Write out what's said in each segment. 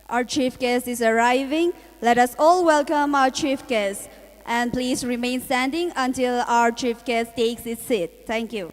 Our chief guest is arriving. Let us all welcome our chief guest. And please remain standing until our chief guest takes his seat. Thank you.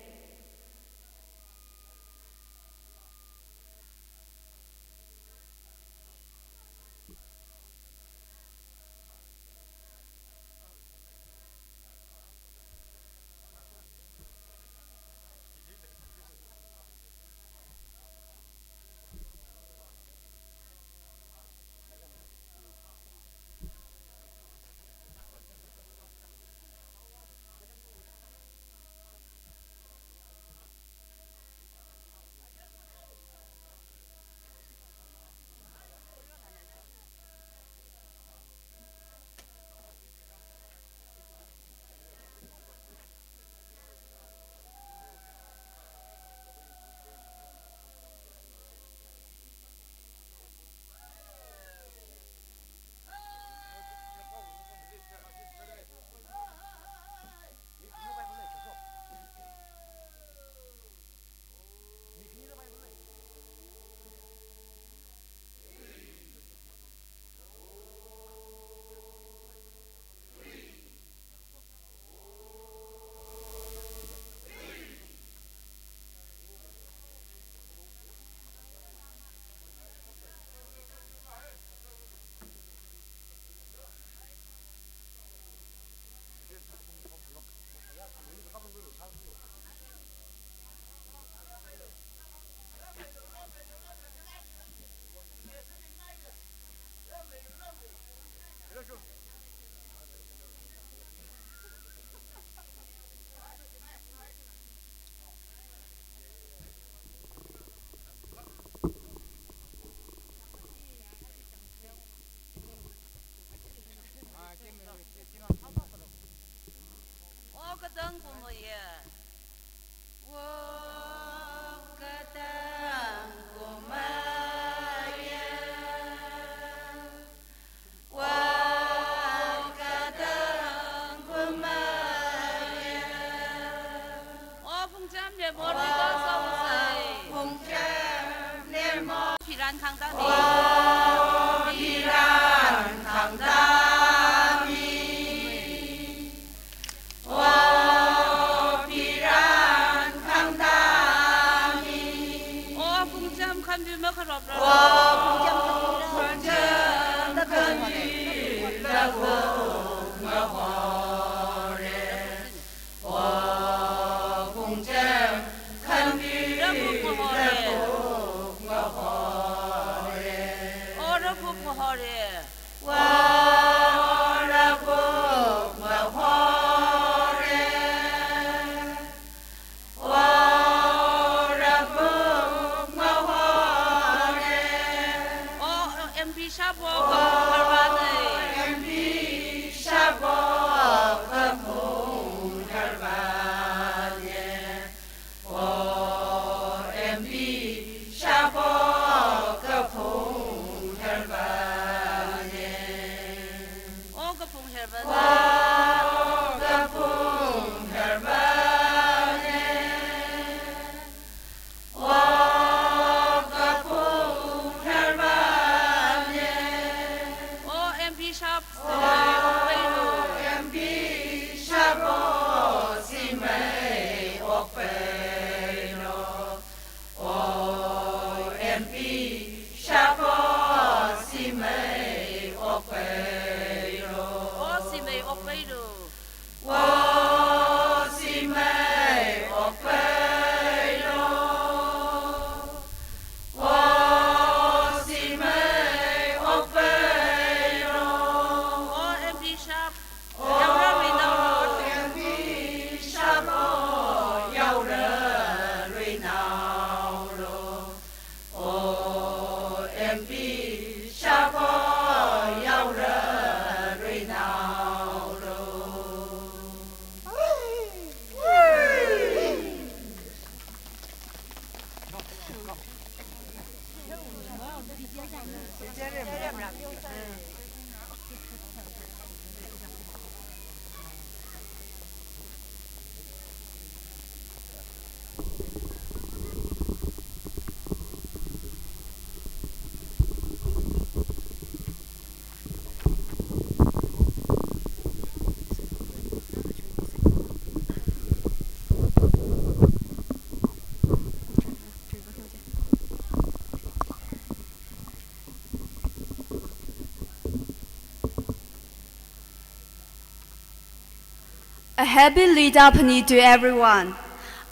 happy Lidapani to everyone.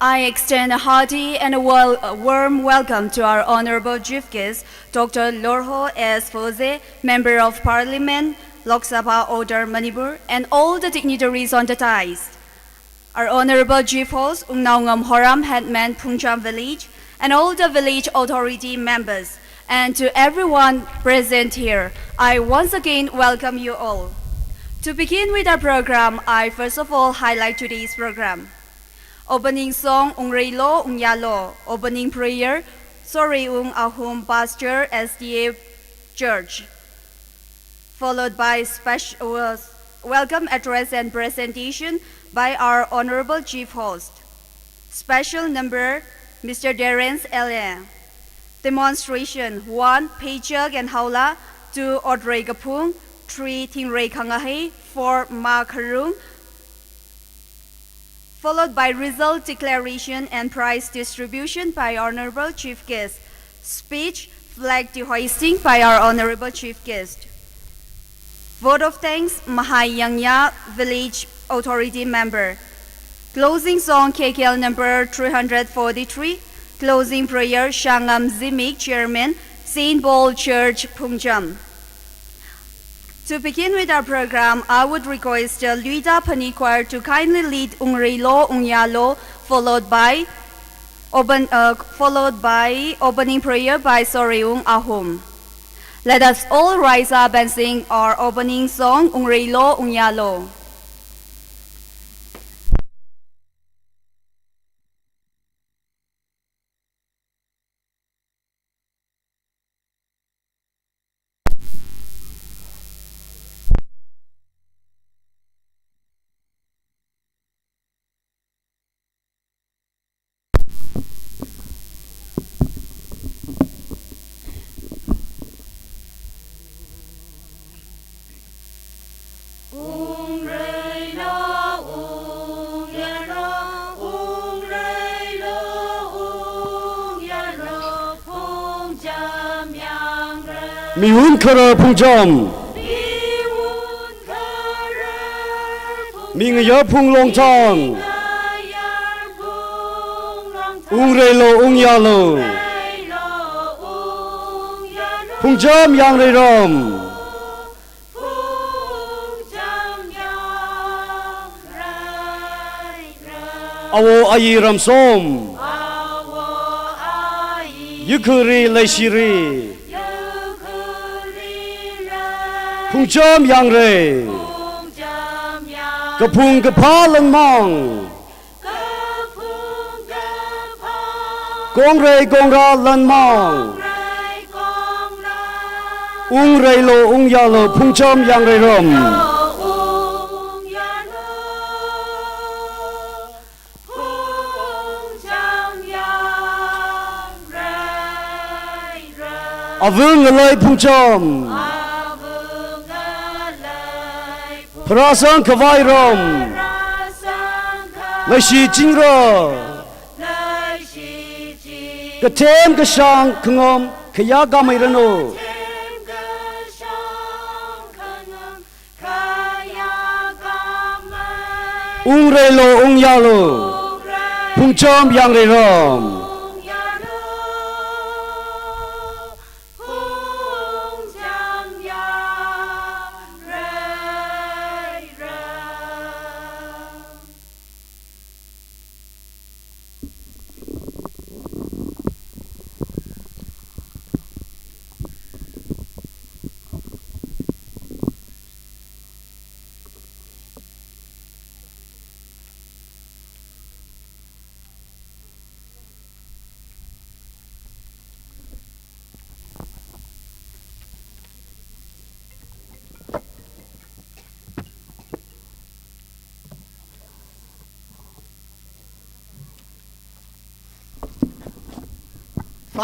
I extend a hearty and a warm welcome to our honorable chief guest, Dr. Lorho S. Foze, Member of Parliament, Lok Sabha Order Manipur, and all the dignitaries on the dais. Our honorable chief host, Ungnaungam Horam Headman Pungcham Village, and all the village authority members, and to everyone present here, I once again welcome you all. To begin with our program, I first of all highlight today's program. Opening song Ungreilo Ungyalo, opening prayer Sori Ung Ahum Pasture SDA Church, followed by special welcome address and presentation by our honorable chief host. Special number Mr. Terence Ellen. Demonstration 1 Paycheck and Haula, 2 Audrey Gapung, 3 Tingray Kangahe, 4 Mark Harung, followed by result declaration and prize distribution by honorable chief guest. Speech, flag hoisting by our honorable chief guest. Vote of thanks, Mahayangya Village Authority member. Closing song KKL number 343. Closing prayer Shangam Zimik, Chairman, St. Paul Church, Pungcham. To begin with our program, I would request Luida Pani Choir to kindly lead Ungreilo Ungyalo, followed by opening prayer by Soriung Ahum. Let us all rise up and sing our opening song, Ungreilo Ungyalo. Miun kara pungjam, ming ya pung long tang, Ungreilo Ungyalo, pungjam yang ram, awo ayi ram som, yukuri leishiri. Pungjam yang re, kapung kapalang mang, gong re gong ra lan mang, Ungreilo Ungyalo, pungjam yang re ram. Avung ngalai pungjam. Prasang kawai rom, Laishi jingro, Katem kashang kengom kaya gamay rano, Ungreilo Ungyalo, pungjam yang re rom.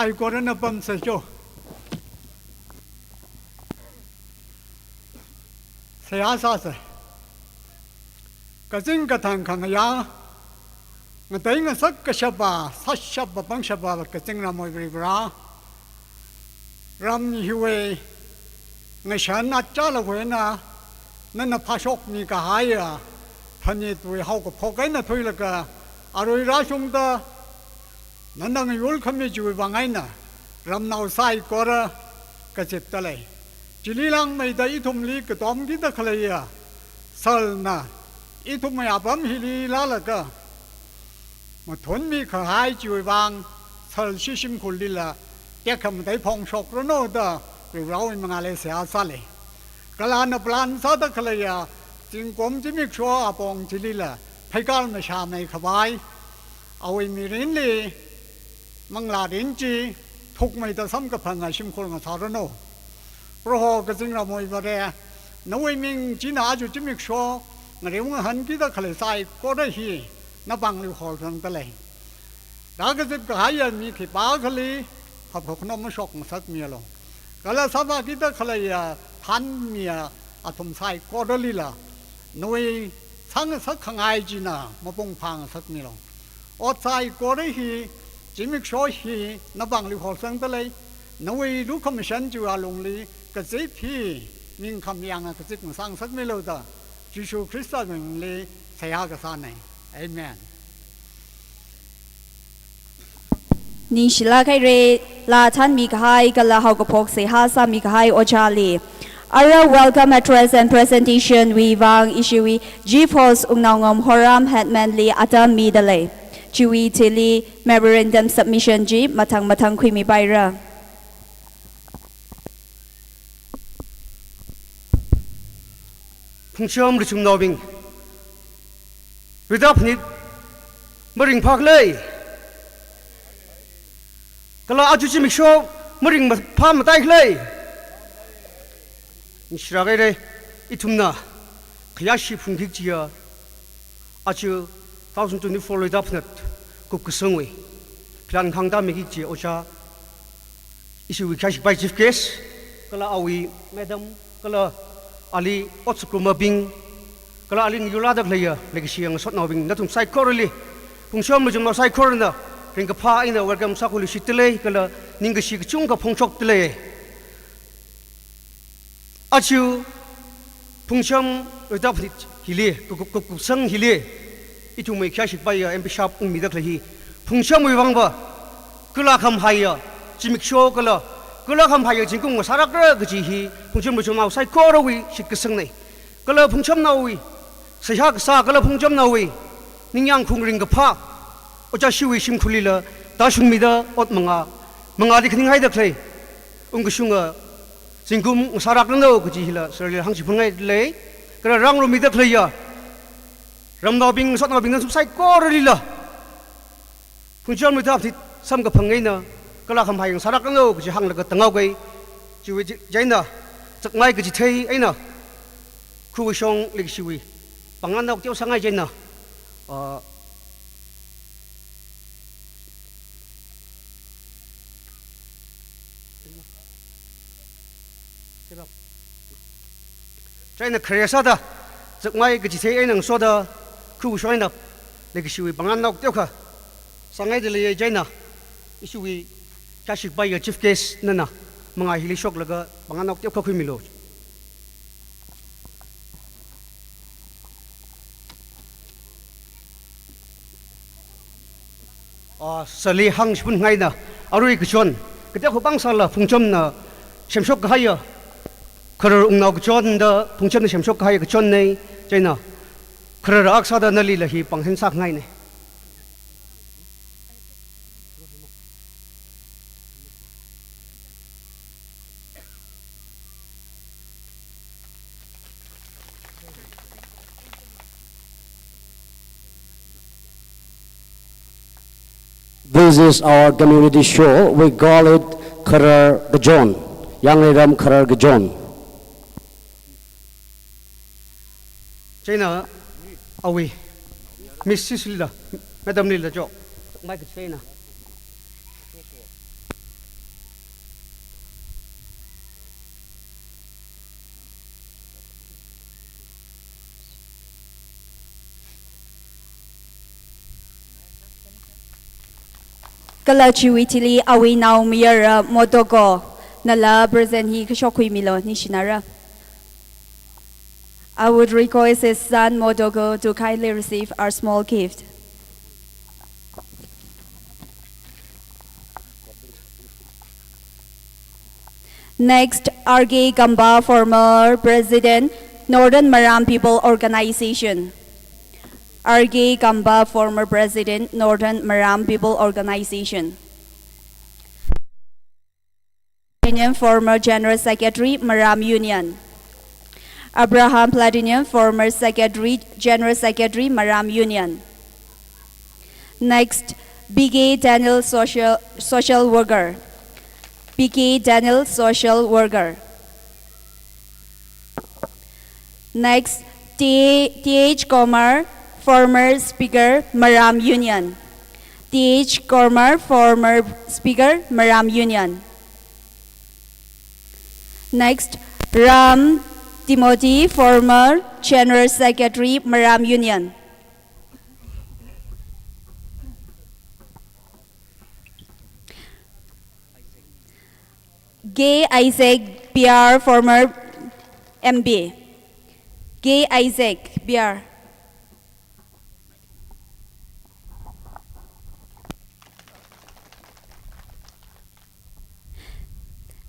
Sai korana pam sajo. Saya sa. Kazing katang kang ya. Ngatay nga sak kasyaba, sasyaba pang syaba kazing na mo ibra. Ram hiwe nga siya na chala we na napasok ni kahaya. พันยตัวเฮาก็พอกันนะทุยละก็อร่อยราชงตานั่นดังยุลคำมีจุยบางไงนะรำนาวไซกอระก็เจ็บตะเลยจิลีลังไม่ได้ทุ่มลีก็ตอมที่ตะเคลียสัลนะอีทุ่มไม่อาบฮิลีลาละก็มาทนมีขหายจุยบางสัลชิชิมคุลีละแกคำได้พองชกระโนดาหรือเราไม่งาเลยเสียสัลเลยกลานปลานซาตะเคลียจึงกรมจิมิกชัวอาปองจิลีละไพกาลมาชาไม่ขบายเอาไว้มีรินลีมังลาดินจีทุกไม่ต้องซ้ำกับพังอาชิมคนกับสารโนเพราะเขาก็จึงเราไม่บาร์นวยมิงจีน่าจุจิมิกชัวเรื่องหันกิตาขลุ่ยใส่ก็ได้ฮีนับบังลิวขอทังตะเลยดากจิบก็หายมีขีปาขลีขับขนมชกสักเมียลงก็แล้วสาบากิตาขลุ่ยทันเมียอาทมใส่ก็ได้ลีละนวยทั้งสักขังไอจีน่ามาปงพังสักเมียลงอดใส่ก็ได้ฮีจิมิกชัวฮีนับบังลิวขอทังตะเลยนวยรู้คำฉันจูอาลงลีก็จิบฮีมิงคำยังก็จิบมาสร้างสักเมียลงตาจิชูคริสต์มึงเลยเสียกษาในเอเมนนิชลาไคเรลาทันมีกหายกัลลาฮาวกพกเสหาสามีกหายโอชาลี Our welcome address and presentation we wang ishiwi G-Pos ungnangom horam hetmanli atam midale Chewi tili memorandum submission G matang kwimi baira Phungchom ri chum nobing Ridap nit Maring phak lei Kala aju chi mik show maring pham tai lei Nishra gai re itumna Khayashi phungthik chia Aju 2024 ridap nat kup kusangwe Plan khangda meki chia ocha Isu wi khashi bai chief case Kala awi madam kala Ali otsukuma bing kala ali niyula dak leya legisi ang sot nobing natum sai korli pungsom lu jumno sai korna ring pha ina welcome sakuli sitle kala ningasi chung ka phongchok tle achu pungsom udap hili kup sang hili itu mai khashi bai mp shop umi dak lehi pungsom wi wangba kala kham haya chimik sho kala 그러 한 바에 진공 사락을 그지히 풍점 무좀 나오 사이코로위 식그성네 그러 풍점 나오위 세하사 그러 풍점 나오위 닝양 궁링 그파 어자 시위 심쿨리라 다슝미다 옷망아 망아디 그닝 하이덕레 응그슝아 진공 사락을 나오 그지히라 설리 항시 풍하이래 그러 랑로 미덕레야 람나빙 솥나빙은 사이코로리라 풍점 무다 앞뒤 삼가 풍게나 그라 한 바용 사락을 넣어 그지 항을 그 등하고 지위 자이나 적마이 그지 태이 아이나 쿠우숑 릭시위 방안나 옥tiêu 상하이 자이나 자이나 그래서다 적마이 그지 태이 아이나 소다 쿠우숑이나 릭시위 방안나 옥tiêu 가 상하이 들리 자이나 이슈위 Kashik by a chief case nana mga hili shock laga panganok tiyo ka kumilo sali hang spun ngai na arui kchon kete ko bang sala phungchom na shemshok haya khar ungna kchon da phungchom na shemshok haya kchon nei chaina khar aksa da nali lahi panghen sak ngai ne This is our community show. We call it Karar Gajon, Yang Ram Karar Gajon. China, awi, Mrs. Lila, Madam Lila Jo, Mike China. Kala chiwitili awi now miyara motogo nala present hi kashokui milo nishinara I would request his son Modoko to kindly receive our small gift. Next, RG Gamba, former President, Northern Maram People Organization. RG Gamba, former President, Northern Maram People Organization. Platinum, former General Secretary, Maram Union. Abraham Platinum, former Secretary, General Secretary, Maram Union. Next, BK Daniel, social worker. BK Daniel, social worker. Next, TH Komar, former Speaker, Maram Union. TH Komar, former Speaker, Maram Union. Next, Ram Timothy, former General Secretary, Maram Union. Gay Isaac BR, former MB. Gay Isaac BR.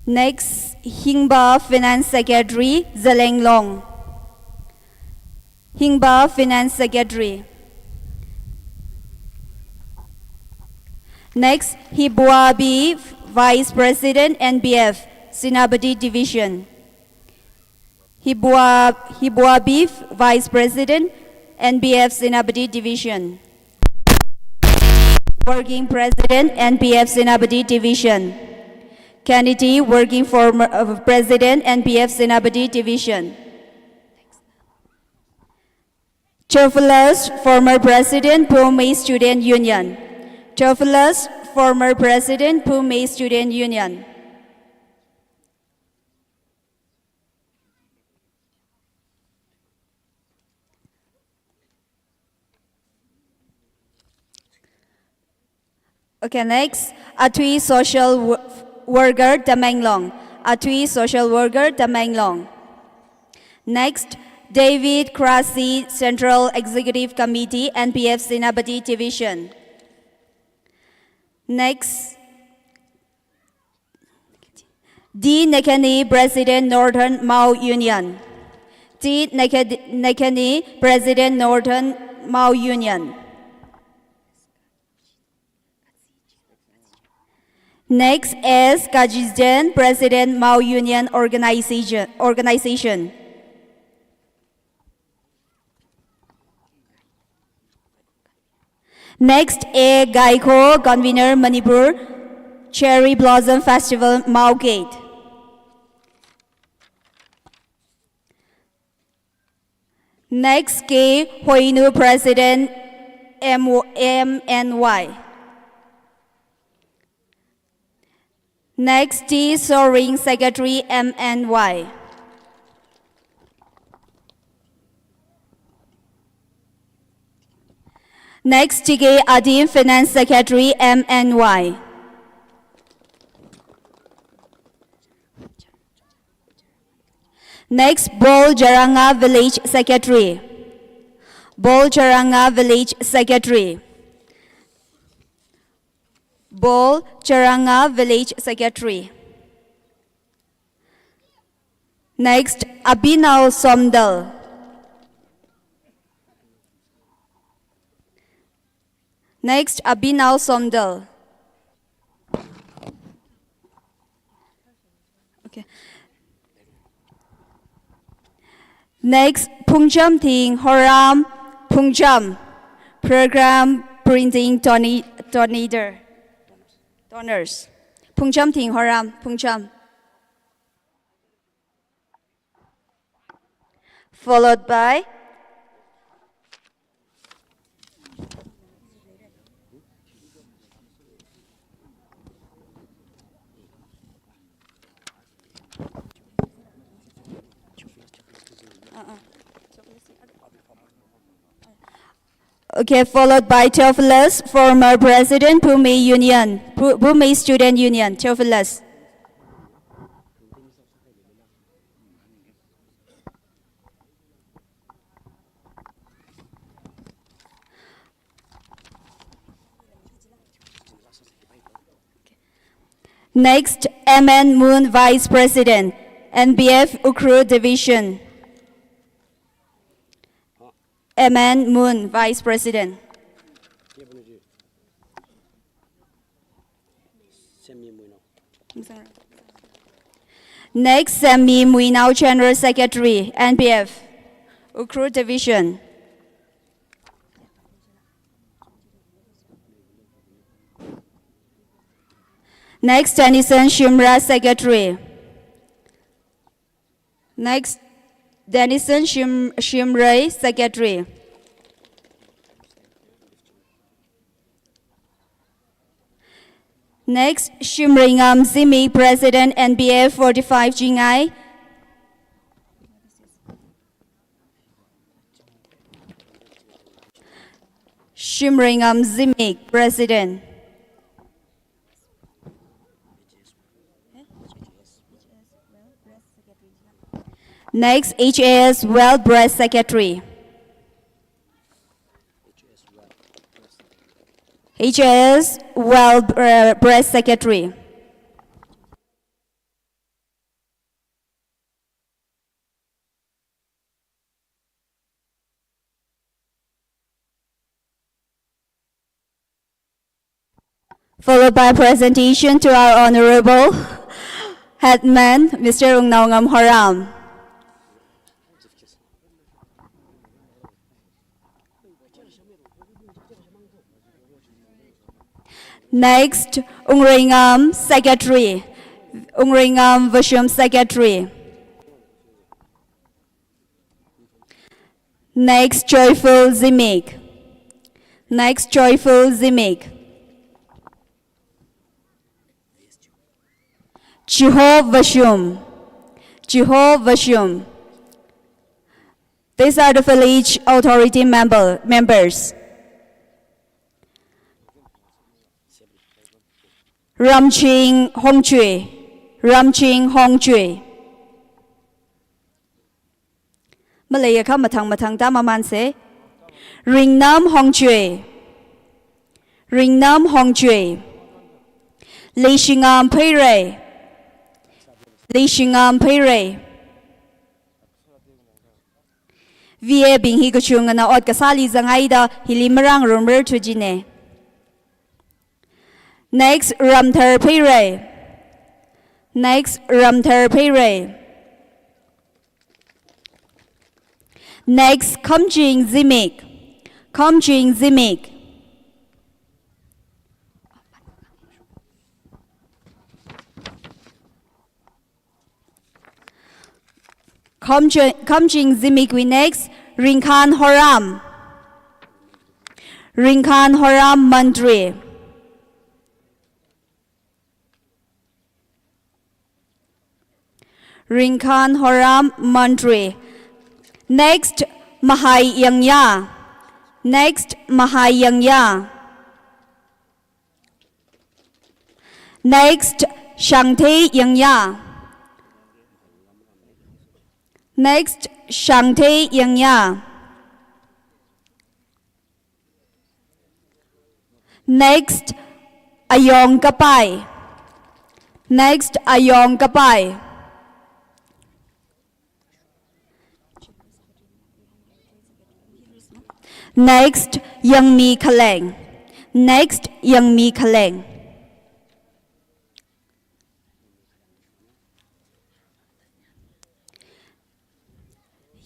Next, Hingba Finance Secretary, Zaleng Long. Hingba Finance Secretary. Next, Hibuabi Vice President, NBF, Sinabati Division. Hibuabi Vice President, NBF, Sinabati Division. Working President, NBF, Sinabati Division. Kennedy, Working President, NBF, Sinabati Division. Theophilus, former President, Pumei Student Union. Theophilus, former President, Pumei Student Union. Okay, next, Atui social worker, Tamenglong. Atui social worker, Tamenglong. Next, David Krasi, Central Executive Committee, NPF, Sinabati Division. Next, D. Nekani, President, Northern Mao Union. D. Nekani, President, Northern Mao Union. Next is Kajizden, President, Mao Union Organization. Next, A. Gaiko, Convener, Manipur, Cherry Blossom Festival, Mao Gate. Next, K. Hoinu, President, MNY. Next, T. Soring, Secretary, MNY. Next, TK Adim, Finance Secretary, MNY. Next, Bol Jaranga Village Secretary. Bol Jaranga Village Secretary. Bol Charanga Village Secretary. Next, Abhinav Somdal. Next, Abhinav Somdal. Okay. Next, Pungcham Ting Horam Pungcham. Program Printing Donors. Pungcham Ting Horam Pungcham. Followed by followed by Theophilus, former President, Pumei Student Union, Theophilus. Next, Aman Moon, Vice President, NBF Ukhrul Division. Aman Moon, Vice President. Next, Sammy Muinao, General Secretary, NBF Ukhrul Division. Next, Denison Shimra, Secretary. Next, Denison Shimray, Secretary. Next, Shimringam Zimi, President, NBF 45 Jingai. Shimringam Zimi, President. Next, HAS Well Breast Secretary. HAS Well Breast Secretary. Followed by presentation to our Honorable Headman, Mr. Ungnaungam Haram. Next, Ungringam Secretary, Ungringam Vashum Secretary. Next, Joyful Zimik. Next, Joyful Zimik. Jiho Vashum. Jiho Vashum. These are the village authority members. Ramching Hongchui. Ramching Hongchui. Malaya ka matang ta maman se. Ringnam Hongchui. Ringnam Hongchui. Lishingam Pere. Lishingam Pere. Vie bing hi kuchunga na ot kasali zangai da hilimarang rumber tujine. Next, Ramthar Pere. Next, Ramthar Pere. Next, Komjing Zimik. Komjing Zimik. Komjing Zimik we next, Ringkhan Horam. Ringkhan Horam Mandri. Ringkhan Horam Mandri. Next, Mahai Yangya. Next, Mahai Yangya. Next, Shangte Yangya. Next, Shangte Yangya. Next, Ayong Kapai. Next, Ayong Kapai. Next, Youngmi Kaleng. Next, Youngmi Kaleng.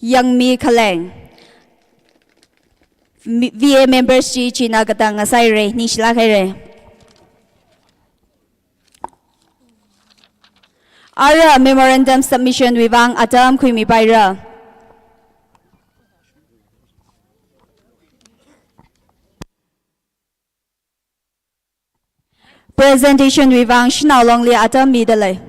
Youngmi Kaleng. VA members chi China katang asai re nishla khere. Ara memorandum submission wibang atam kuimi paira. Presentation wibang shinao longli atam midale.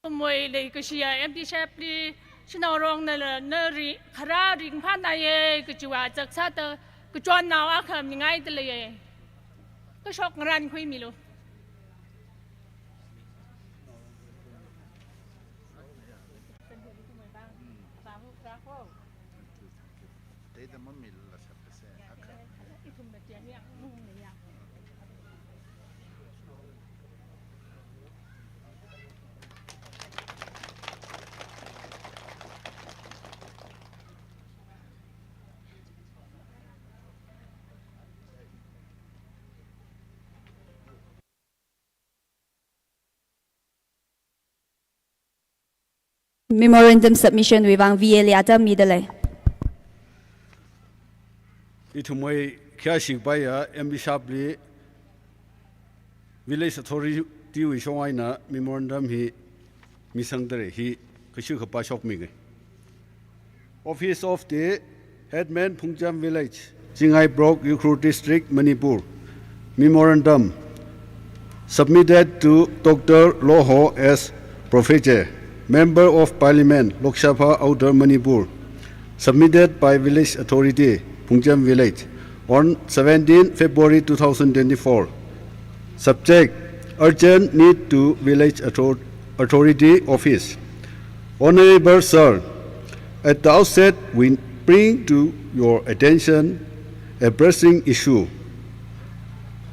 Môi lấy cái gì em đi xếp đi xin nào rong này là nơi khara rình phát này cái chú à chắc sát cái chọn nào ác hầm như ngay từ lấy cái sọc ran khuy mi luôn ko. They the mummy la sa pese. Itu metian yang mung ya. Memorandum submission wibang VA liata midale. Itumai kiasik baya ambishabli village authority wishoaina memorandum hi misangdare hi kishu khapa shop mi gai. Office of the Headman Pungjam Village, Jingai Brok, Ukhrul District, Manipur. Memorandum submitted to Dr. Loho S. Professor, Member of Parliament, Lok Sabha, Outer Manipur, submitted by Village Authority, Pungjam Village, on 17 February 2024. Subject: urgent need to Village Authority Office. Honorable Sir, at the outset, we bring to your attention a pressing issue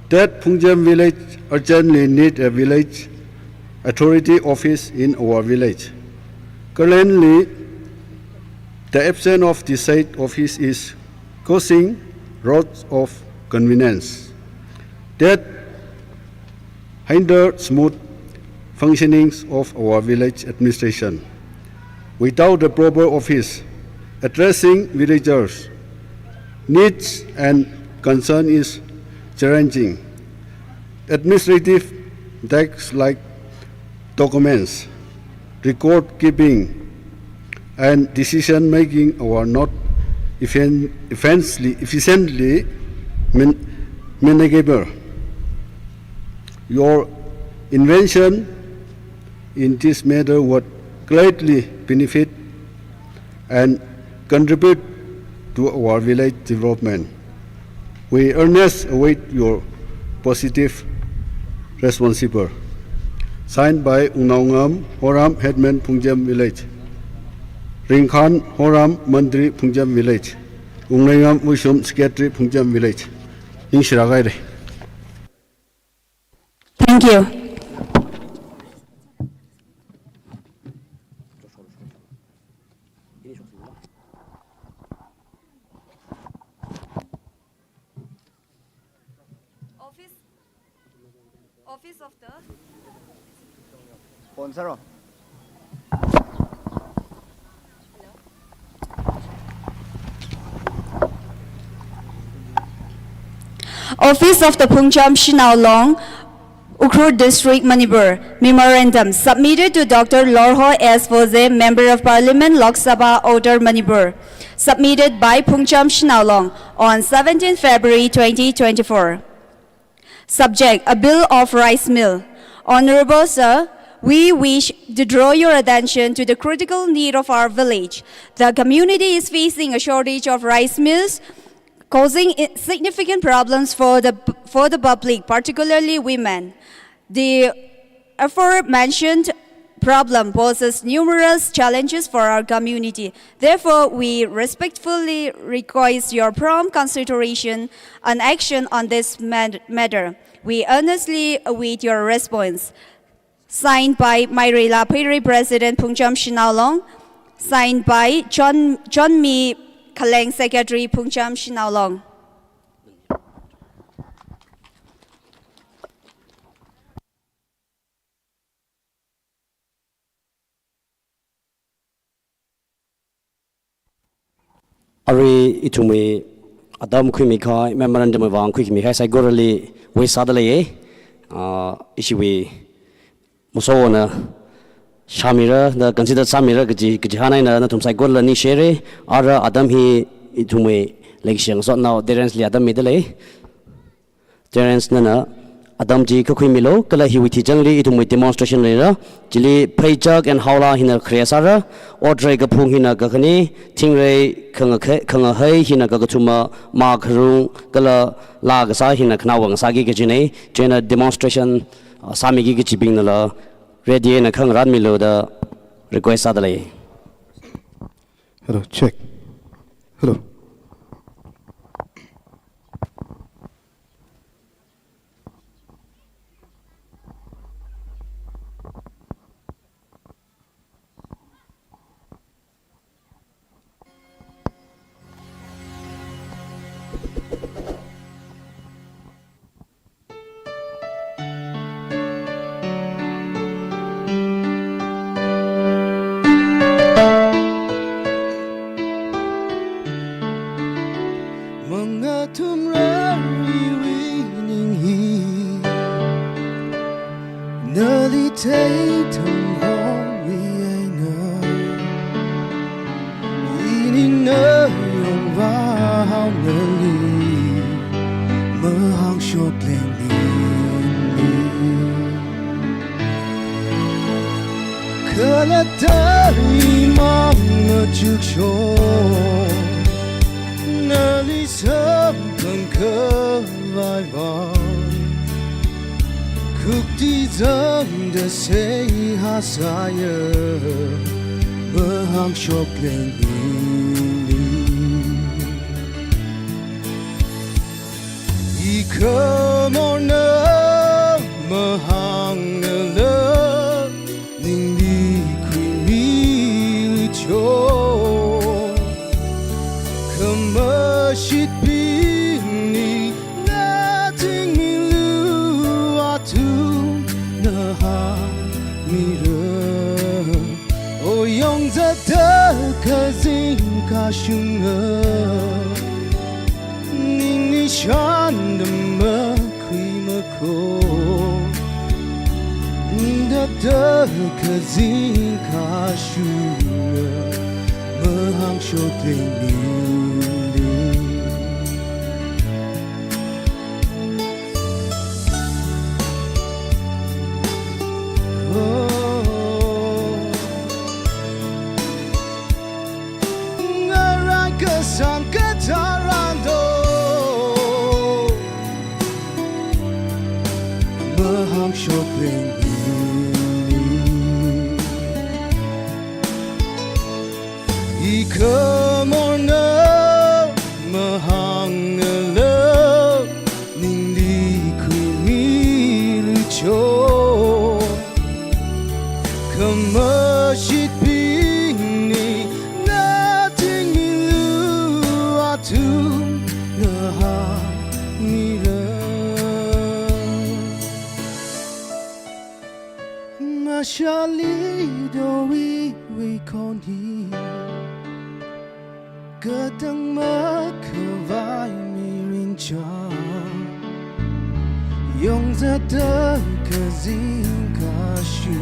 that Pungjam Village urgently need a village authority office in our village. Currently, the absence of the said office is causing lots of convenience that hinder smooth functioning of our village administration. Without a proper office addressing villagers' needs and concern is challenging. Administrative tasks like documents, record keeping, and decision making are not efficiently manageable. Your invention in this matter would greatly benefit and contribute to our village development. We earnestly await your positive responsible. Signed by Unnaungam Horam, Headman Pungjam Village. Ringkhan Horam, Mandri Pungjam Village. Unnaungam Mushum, Secretary Pungjam Village. Inshiragaire. Thank you. Office of the Sponsor. Office of the Pungjab Shinaulong, Ukhrul District, Manipur. Memorandum submitted to Dr. Lorho S. Foze, Member of Parliament, Lok Sabha, Outer Manipur. Submitted by Pungjab Shinaulong on 17 February 2024. Subject: a bill of rice mill. Honorable Sir, we wish to draw your attention to the critical need of our village. The community is facing a shortage of rice mills, causing significant problems for the public, particularly women. The aforementioned problem poses numerous challenges for our community. Therefore, we respectfully request your prompt consideration and action on this matter. We earnestly await your response. Signed by Mairela Piri, President Pungjab Shinaulong. Signed by John Mi Kaleng, Secretary Pungjab Shinaulong. Ari itumi Adam Kwimika, memorandum of Kwimika, Sagorali, we sadly, Ishiwi Musona, Shamira, the considered Samira, Gijana, and Tum Sagola Nishere, Ara Adam he itumi, Lexion, so now Terence Adam Middle, Terence Nana. Adam ji Kukwimilo, Kala Hiwiti Jangli, itumi demonstration later, Jili Payjag and Howla Hina Kreasara, or Dragapung Hina Gakani, Tingray Kangahay Hina Gagatuma, Mark Rung, Kala Lagasa Hina Knawang Sagi Gajine, Jena demonstration, Sami Gigichi Binala, Ready and Kang Radmilo, the request Adley. Hello, check. Hello. Mga tumrariwining hi Nali tay thầm hong vì ai ngờ Ining nơ yong va hao nơ li Mơ hao shok lên đi Khờ là ta mong ngờ trước shok Nơi sớm cần khờ vai vòng Khúc đi dâng đã xây hạ xa nhờ Mơ hàng chọc lên đi Ý khờ mô nơ mơ hàng nơ lơ Ninh đi khuy mi chô Shit bini nothing me lu atu na ha mi re o yong za da ka zin ka shung ning ni shan de ma khui ma ko da da ka zin ka shung ma hang sho ting ni Sang Catarando Mơ hang shot lên Ý khờ mô nơ Mơ hang ngờ lơ Ninh đi khuy mi lưu chô Khờ mơ shit bini tu na ha mi ra ma shali do we con hi cơ tăng mơ khờ vai mi rin cha yong za tơ cơ zin ka shu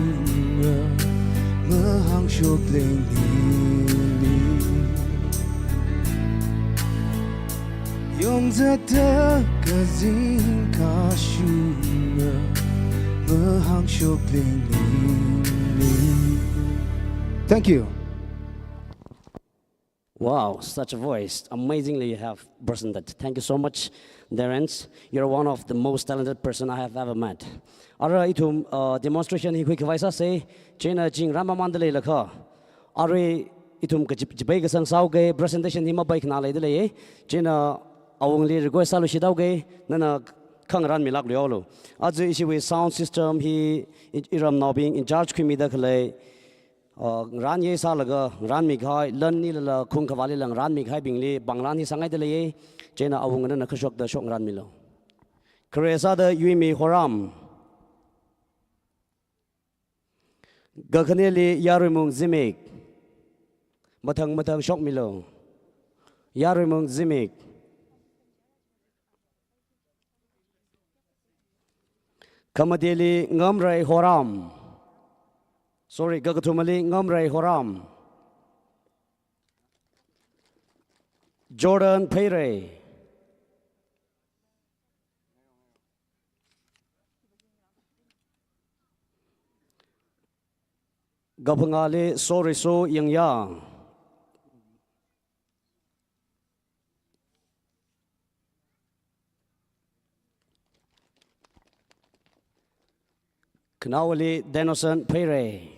mơ hang shop lên đi Yong za ta ka zin ka shu mơ hang shok lên đi Thank you. Wow, such a voice. Amazingly you have presented. Thank you so much, Darren. You're one of the most talented person I have ever met. Ara itum demonstration hi quick vaisa say China jing rama mandale lakha. Ara itum ka jibai ka sang sau ke presentation hi ma bai khna le de China awang li request salu shidau ke nana khang ran milak le olo. Azu issue with sound system hi iram now being in charge khimi da khle ran ye sa laga ran mi khai lan ni la khung khawali lang ran mi khai bingli banglan hi sangai de le China awang na khashok da shok ran milo. Kresa da yuimi horam Gakhaneli yarumung zimik mathang shok milo yarumung zimik Kamadeli ngamrai horam sorry gagathumali ngamrai horam Jordan Pere Gapangale sorry so yang yang Knawali Denoson Pere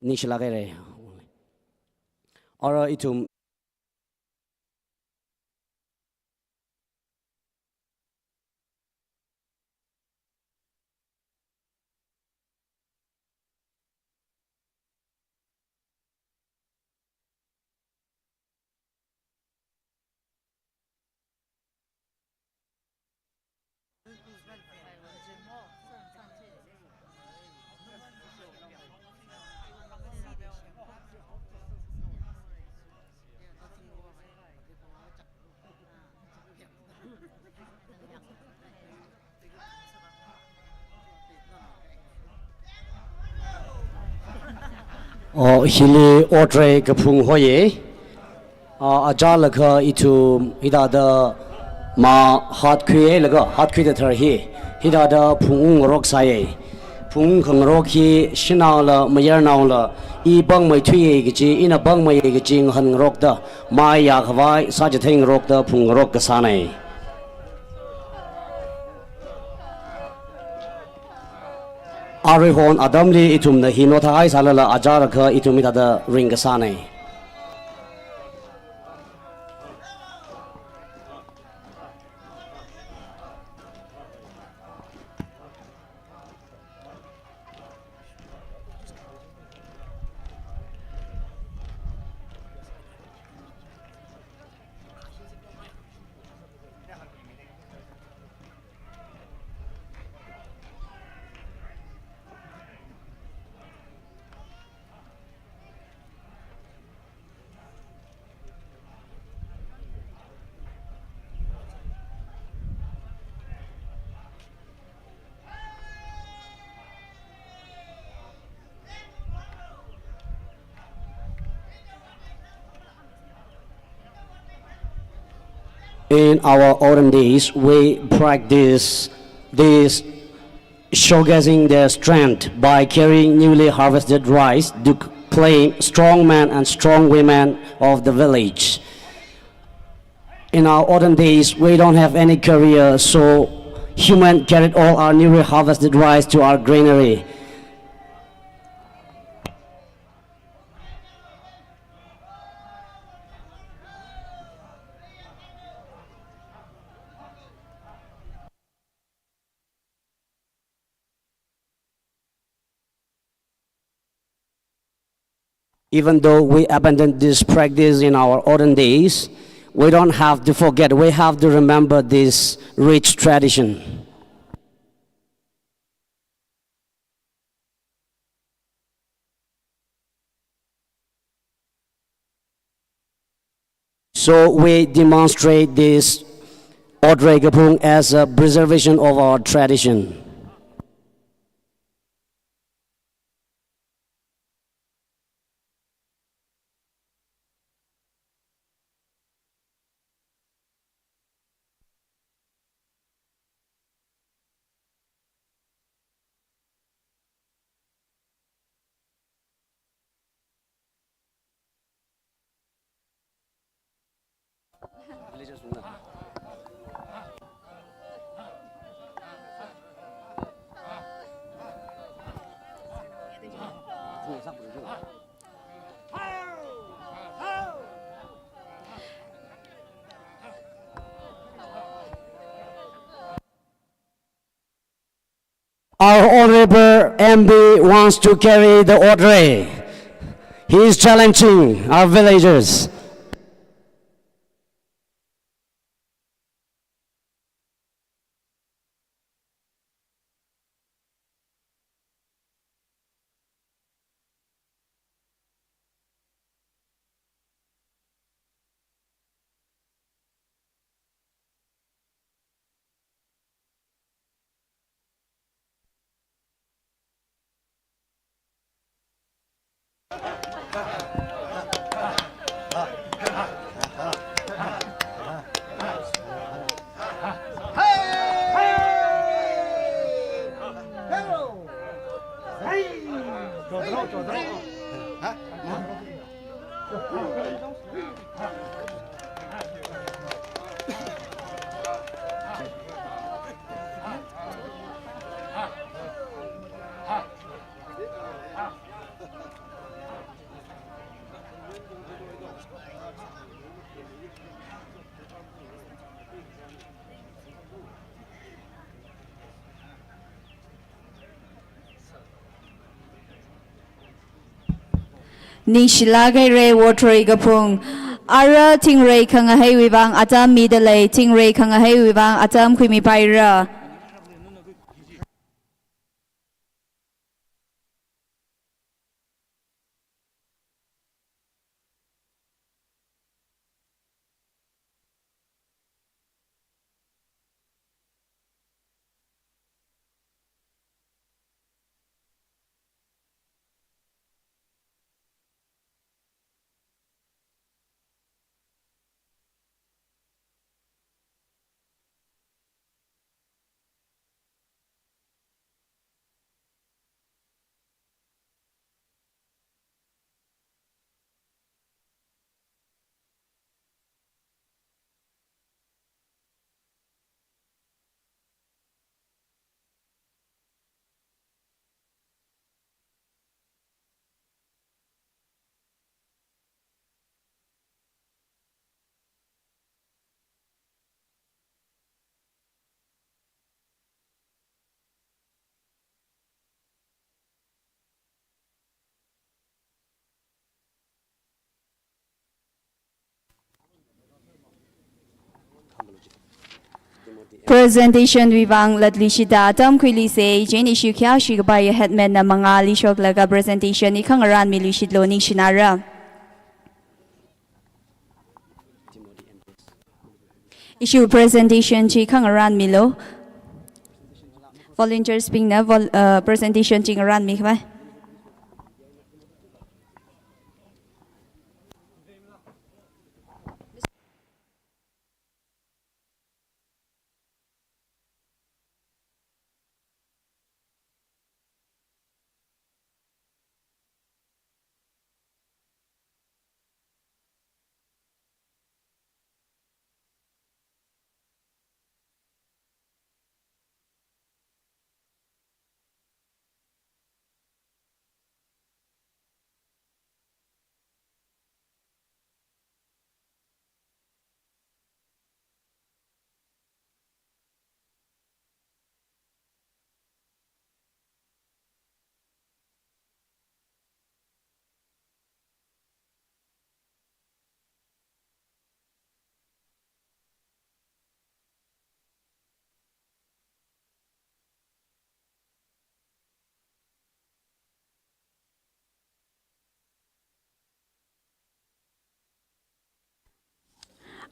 Nishla Gere. Or itum. Hili Otre Kapung Hoye, Ajalaka itu hidada ma hat kuye laga hat kuye terhi hidada pung rok saye pung khang rok hi shinaula mayar naula I bang mai thuye gichi ina bang mai gichi han rok da mai ya khawai sajatheng rok da pung rok ka sanai Arihon Adamli itum na hinota ay salala ajaraka itum itada ring kasane. In our olden days, we practice this showcasing their strength by carrying newly harvested rice to claim strong men and strong women of the village. In our olden days, we don't have any career, so human carried all our newly harvested rice to our granary. Even though we abandoned this practice in our olden days, we don't have to forget, we have to remember this rich tradition. So we demonstrate this Odre Gapung as a preservation of our tradition. Our Honorable MB wants to carry the Odre. He is challenging our villagers. Nishilage re watery gapung. Ara tingray kang ahay wibang atam midalay tingray kang ahay wibang atam kwimipayra. Presentation wibang ladlishida tam kwili se jeni shukya shigabay headman na mga lishok laga presentation ni kangaran milishidlo ni shinara. Issue presentation chi kangaran milo. Volunteers ping na presentation chi kangaran mi kaba.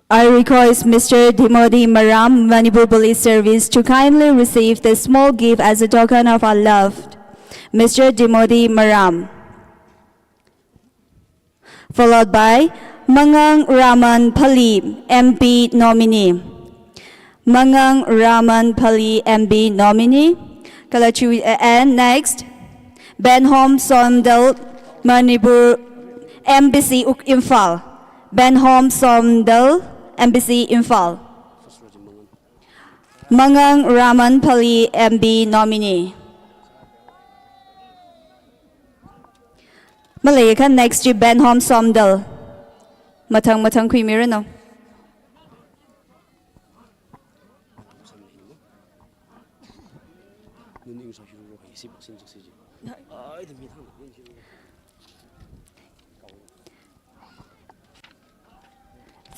I request Mr. Dimodi Maram, Manipur Police Service, to kindly receive this small gift as a token of our love. Mr. Dimodi Maram. Followed by Mangang Raman Pali, MP nominee. Mangang Raman Pali, MP nominee. And next, Benhom Sondel, Manipur, Embassy Imphal. Benhom Sondel, Embassy Imphal. Mangang Raman Pali, MB nominee. Malaykan next to Benhom Sondel. Matang Queen Mirano.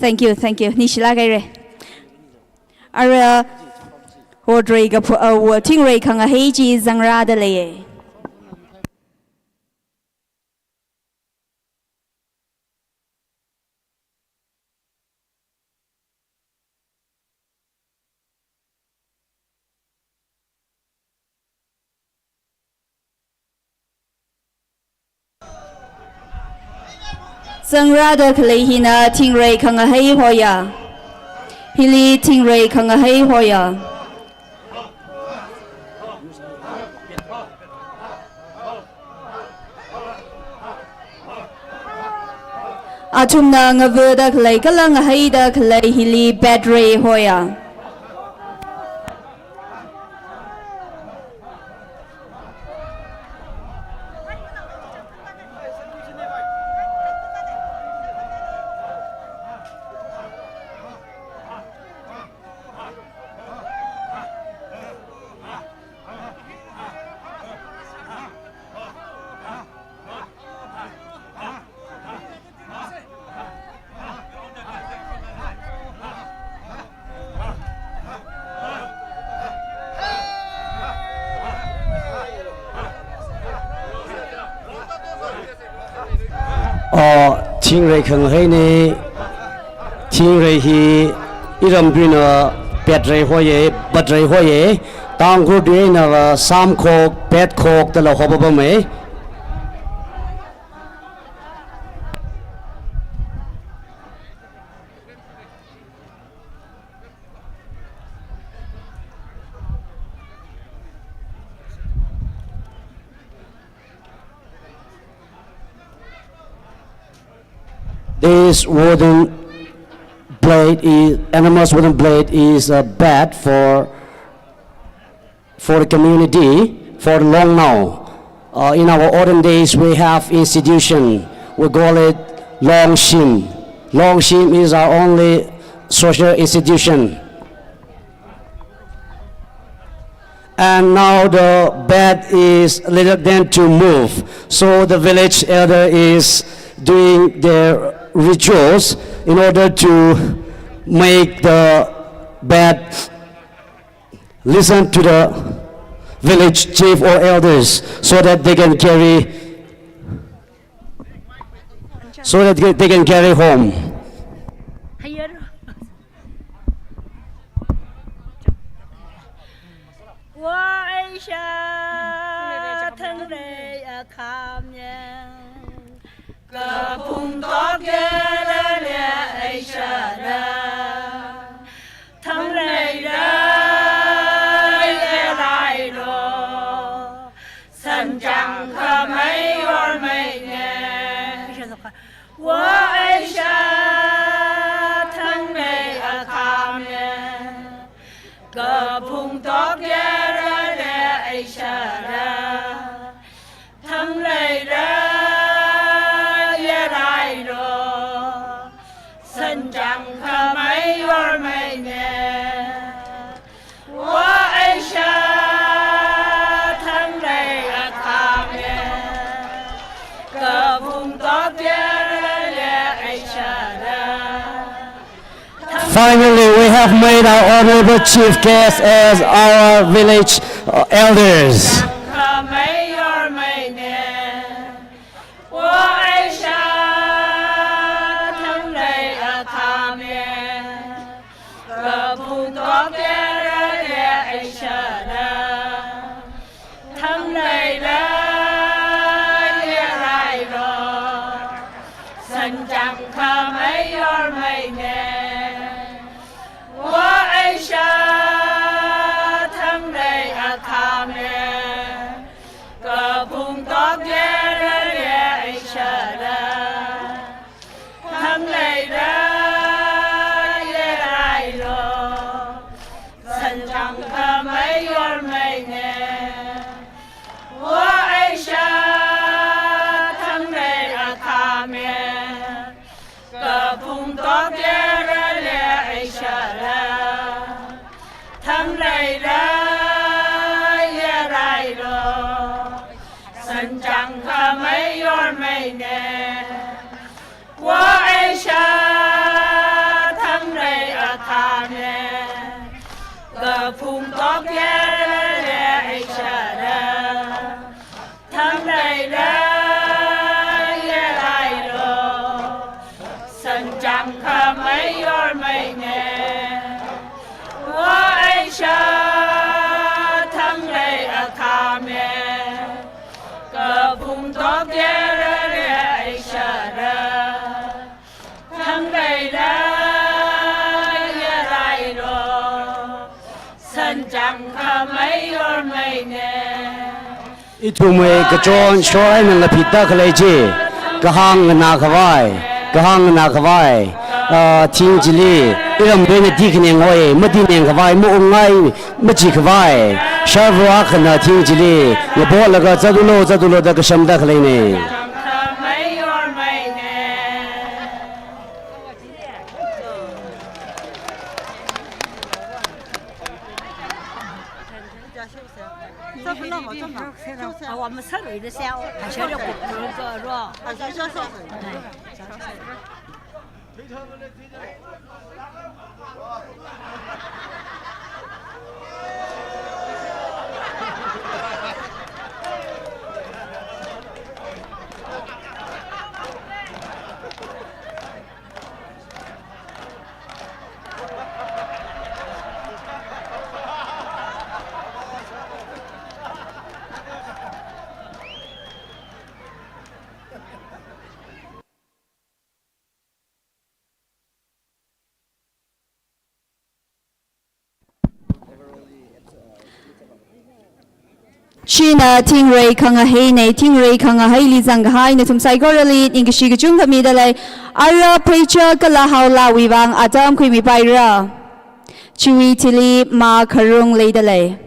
Thank you. Nishila gaire. Ara Rodrigo Tingray kang heiji zangra de leye. Zangra de klehina Tingray kang hei hoya. Hili Tingray kang hei hoya. Atumna ngavda klei kalang haida klei hili badre hoya. ทิ้งเรขังให้ในทิ้งเรฮีอิรำกินเป็ดเรหัวเย่บัดเรหัวเย่ตั้งกูดีนะว่า3 โคก8 โคกแต่ละหัวบ่บ่ไหม This wooden blade is animal's wooden blade is bad for the community for long now. In our olden days, we have institution. We call it Long Shim. Long Shim is our only social institution. And now the bed is reluctant to move. So the village elder is doing their rituals in order to make the bed listen to the village chief or elders so that they can carry home. 我爱下藤嘞呀看面，个碰到个了嘞爱下的，藤嘞的也来了，三江可没有没呢，我爱下藤嘞呀看面，个碰到个。ทั้งเลยได้ยังไงรอสัญจังข้าไม่ยอมไม่แน่ว่าไอ้ชาทั้งเลยอาคาเมก็พุ่งต่อเดียร์ไอ้ชา Finally, we have made our honorable chief guest as our village elders. Itu me kejon shoy nang lapita kaleje kahang na khawai ting jili iram bene dikne ngoi mati neng khawai mu ngai machi khawai sharwa khana ting jili ye bo laga zadulo da kasham da khalai ne我们村里的小，还学着滚那个是吧？ Shina Tingray Kanga Hene, Tingray Kanga Haili Zanghai, Natum Saigorali, Ingashigajunga Midale, Ara Preacher Kalahaula Wivang, Adam Kwimi Paira, Chui Tili Ma Karung Ladale.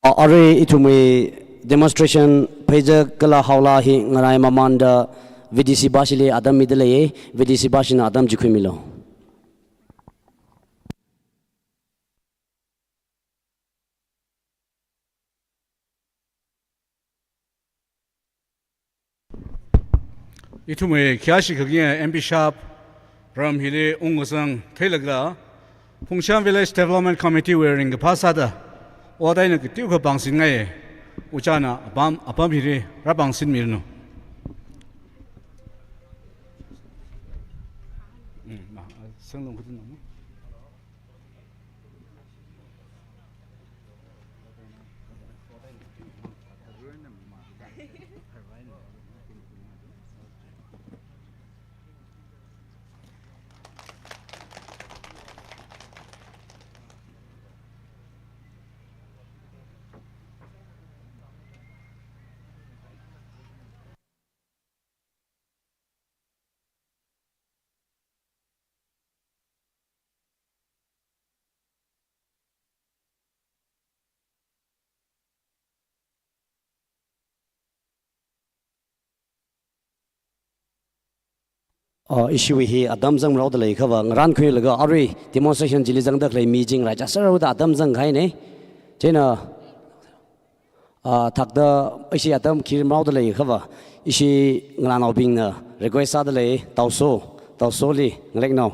Are itumi demonstration paja kala hawla hi ngarai mamanda VDC basile adam midle VDC basina adam jikhumilo. Itume kyashi kagya MP Sharp Ram Hile Ungosang Telagla Pungshan Village Development Committee wearing pasada Odaina Tiu Bangsin Ngay Uchana Abam Hile Rabangsin Mirno. Issue hi adam zang raw dalai khawa ngran khoi laga ari demonstration jili jang dak lai meeting ra jasar da adam zang khai ne chena thak da isi adam khir raw dalai khawa isi nglan aw bing na request sa dalai tawso li nglek no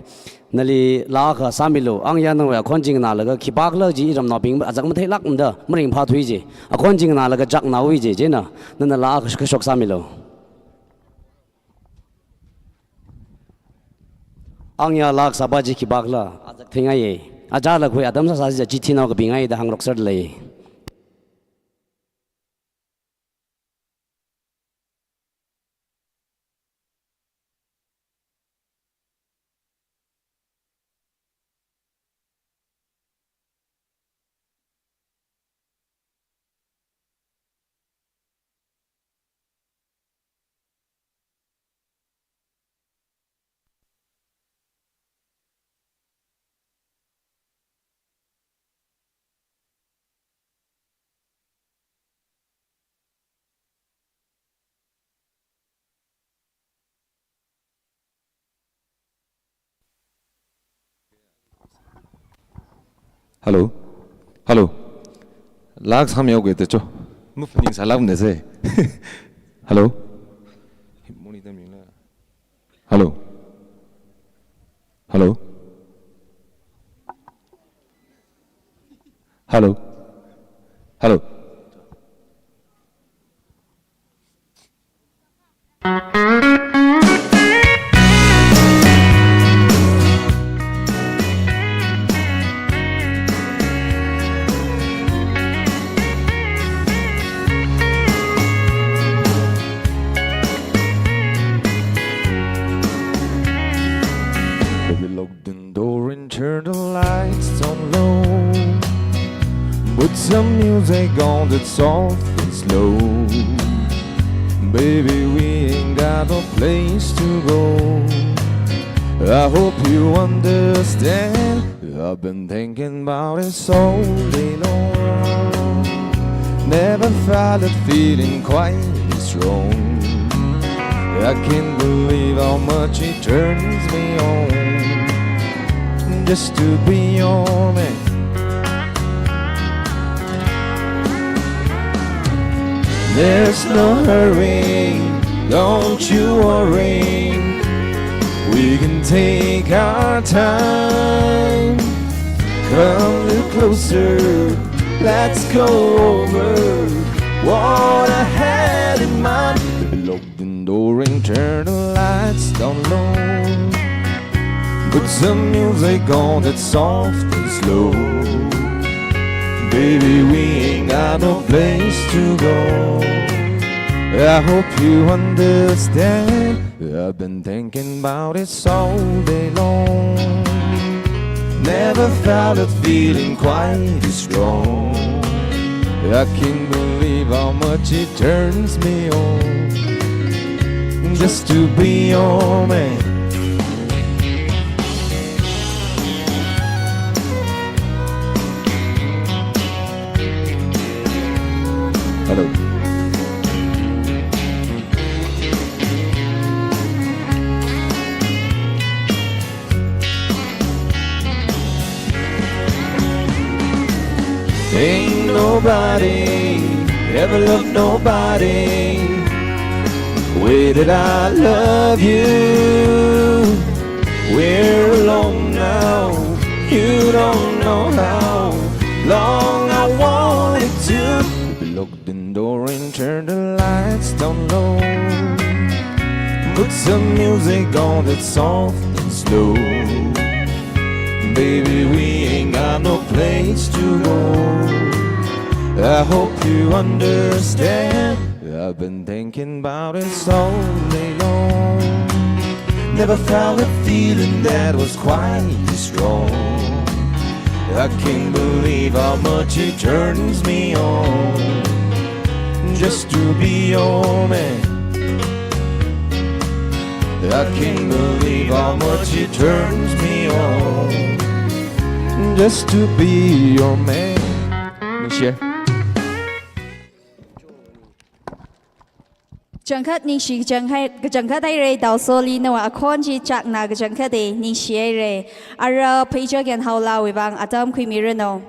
nali la kha samilo ang ya no ya khonjing na laga khibak la ji ram na bing ajak ma thai lak mda mring pha thui ji a khonjing na laga jak na wi ji jena nana la kha shok samilo Angya lak sabaji ki bagla ajak thingai ajala khoi adam sa sa ji thina ka bingai da hang roksar lai Hello. Lag ham yo gete cho. Mufning salam nese. Hello. Monitor mila. Hello. Baby, lock the door and turn the lights on low. Put some music on that's soft and slow. Baby, we ain't got no place to go. I hope you understand. I've been thinking about it so day long. Never felt that feeling quite this strong. I can't believe how much it turns me on. just to be your man. There's no hurry, don't you worry. We can take our time. Come a little closer, let's go over what I had in mind. Lock the door and turn the lights down low. Put some music on that's soft and slow. Baby, we ain't got no place to go. I hope you understand. I've been thinking about it all day long. Never felt a feeling quite as strong. I can't believe how much it turns me on just to be your man. Hello. Ain't nobody ever loved nobody the way that I love you. We're alone now, you don't know how long I wanted to. Lock the door and turn the lights down low. Put some music on that's soft and slow. Baby, we ain't got no place to go. I hope you understand. I've been thinking about it all day long. Never felt a feeling that was quite as strong. I can't believe how much it turns me on just to be your man. I can't believe how much it turns me on just to be your man. Share. Chẳng khát ninh sĩ chẳng khát hay rê đào sô lý nô à khôn chi chắc nà chẳng khát đi ninh sĩ hay rê. À ra bây giờ gen hào lao vang à tâm khuy mi rê nô.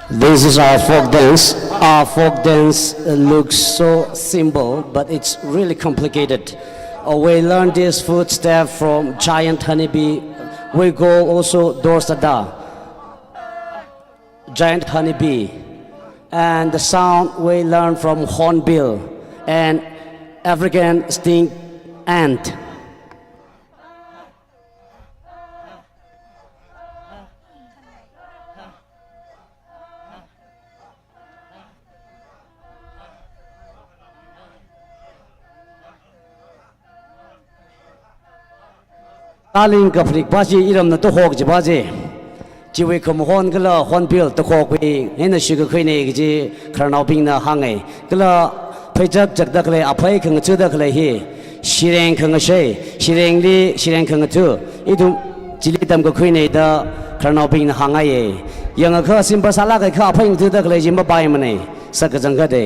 This is our folk dance. Our folk dance looks so simple, but it's really complicated. We learn this footstep from giant honeybee. We go also Dorsada, giant honeybee. And the sound we learn from hornbill and African sting ant. Darling kaprik baji iram na to hok ji baji jiwe kum hon gala hon bil to hok we hena sugar khoi ne ji kharnau ping na hangai gala phajak jak dak le aphai khang chu dak le hi shireng khang she shireng li shireng khang chu idum jili tam ko khoi ne da kharnau ping na hangai ye yang kha simba sala kai kha aphai chu dak le ji ma bai ma ne sak jang ga de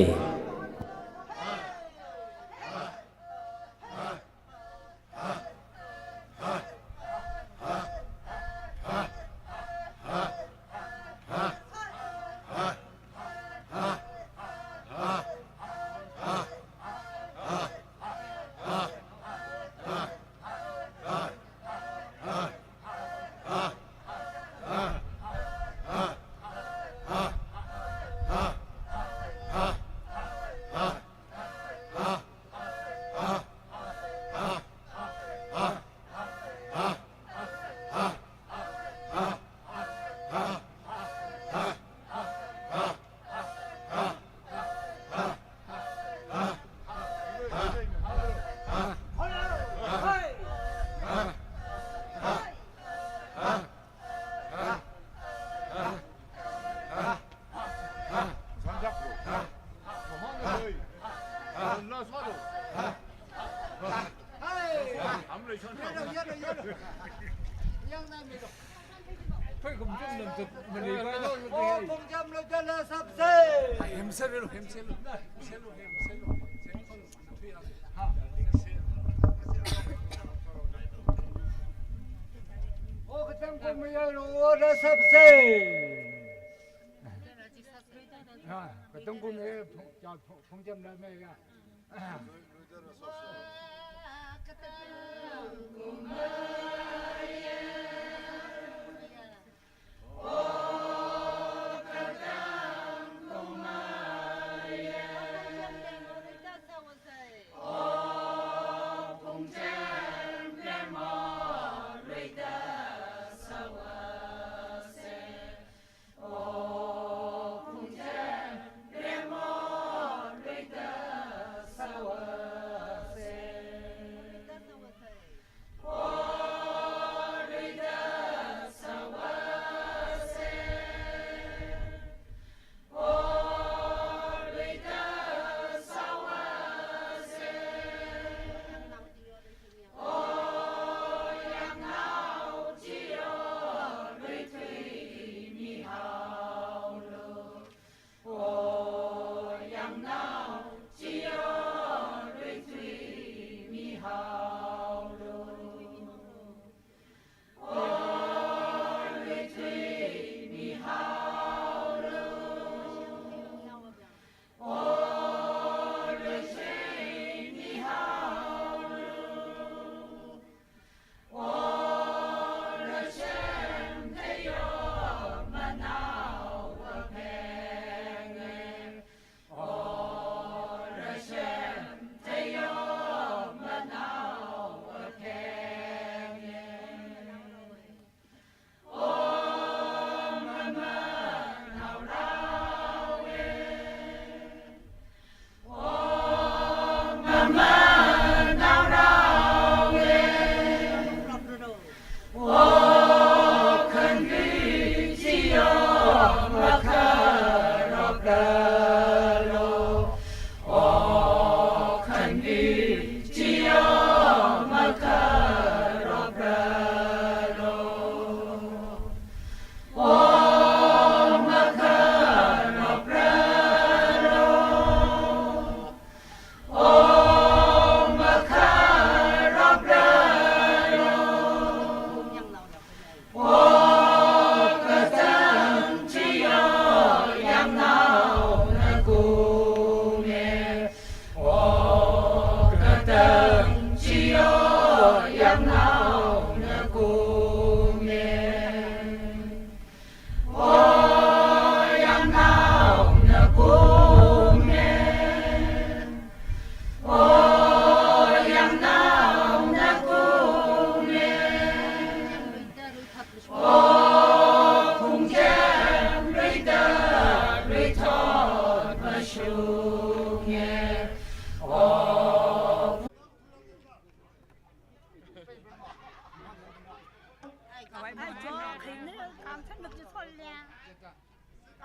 เอ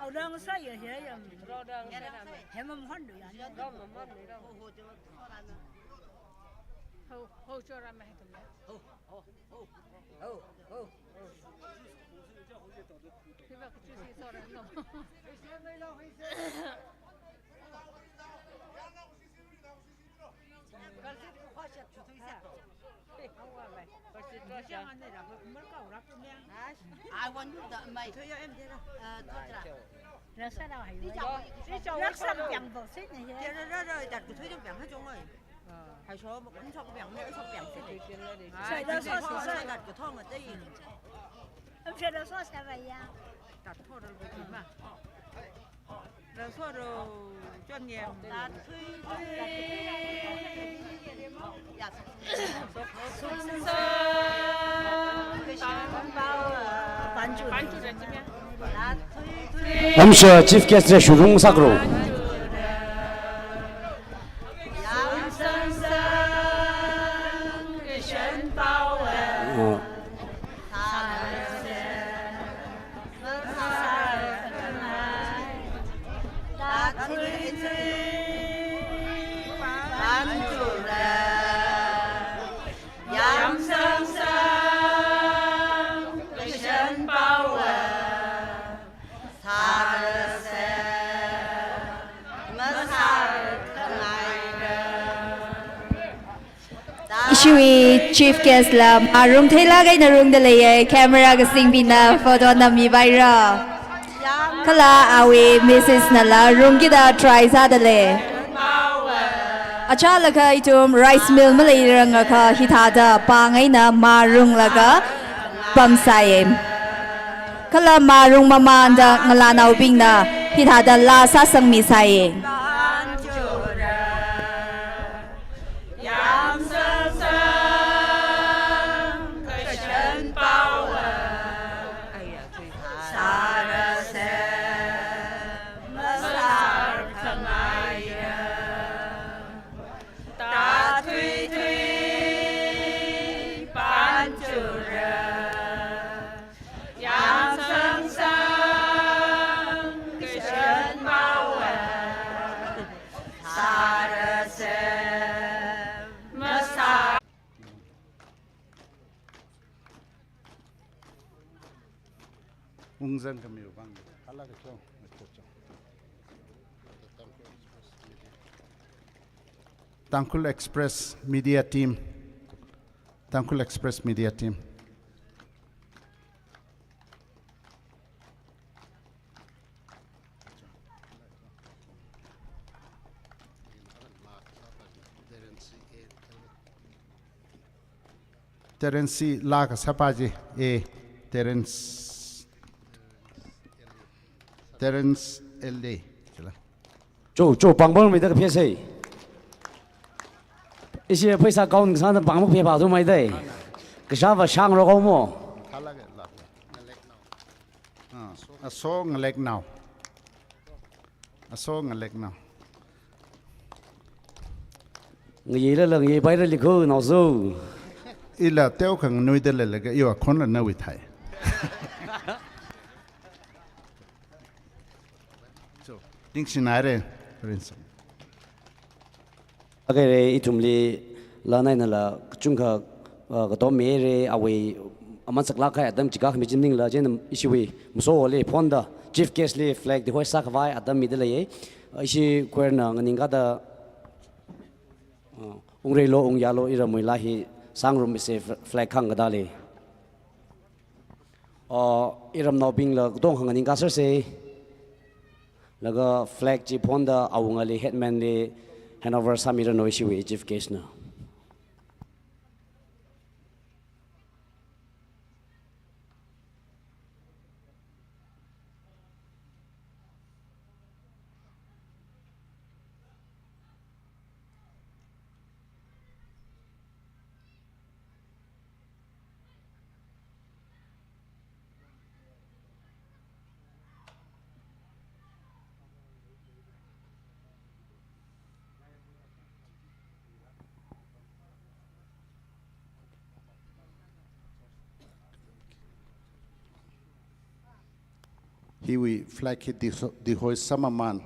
าเรื่องใส่เหี้ยยังเห็นมันหันดูอย่างนี้Ho cho ra mày tụi Thế mà cái chuyện gì sao đấy nó I want you to mày thôi em thế nào nó sẽ đâu hay nó sắp chẳng vào xích này thế rồi đặt cái thuốc trong biển hết trơn rồi hay số một cũng trong biển nữa trong biển sẽ xảy ra sao sẽ đặt cái thong ở đây em sẽ ra sao sẽ vậy à đặt thôi rồi bị mà rồi sao rồi cho nhiều đặt Amsha Chief Guest re shurung sakro. Ishui chief guest la marum thela gai na room de le camera ga sing bina photo na mi baira kala awe Mrs Nala room ki da try sa de le acha la ka itum rice mill ma le ranga ka hita da pa ngai na marung la ga pam sai kala marung mama da ngala na ubing na hita da la sa sang mi sai ung dân cái miêu vang khá là cái chỗ Thankful Express Media Team Thankful Express Media Team Terence la ka sapaji e Terence LD Cho pangbol mi da phe sei. Isi paisa kaun sa da pangmok phe ba du mai dai. Ka sa va sang ro ko mo. khá là cái lạc số ngelek nào số ngelek nào Ngi la lang ye bai ra li ko no zo. ý là tiêu khẩn nuôi được là cái yêu con là nuôi thầy đinh xin ai đấy Okay re itum li la nai na la chung kha ka to me re awe aman sakla kha adam chika khmi jimning la jen ishiwi muso le phone da chief guest le flag de hoi sak vai adam mi de le ye ishi kwer na nganinga da ungre lo ung ya lo ira moi la hi sang rum se flag khang da le iram no bing la dong hang nganinga sar se laga flag chi phone da awunga le headman le Hanover Samira no ishiwi chief guest na he we flag hit the hoist samaman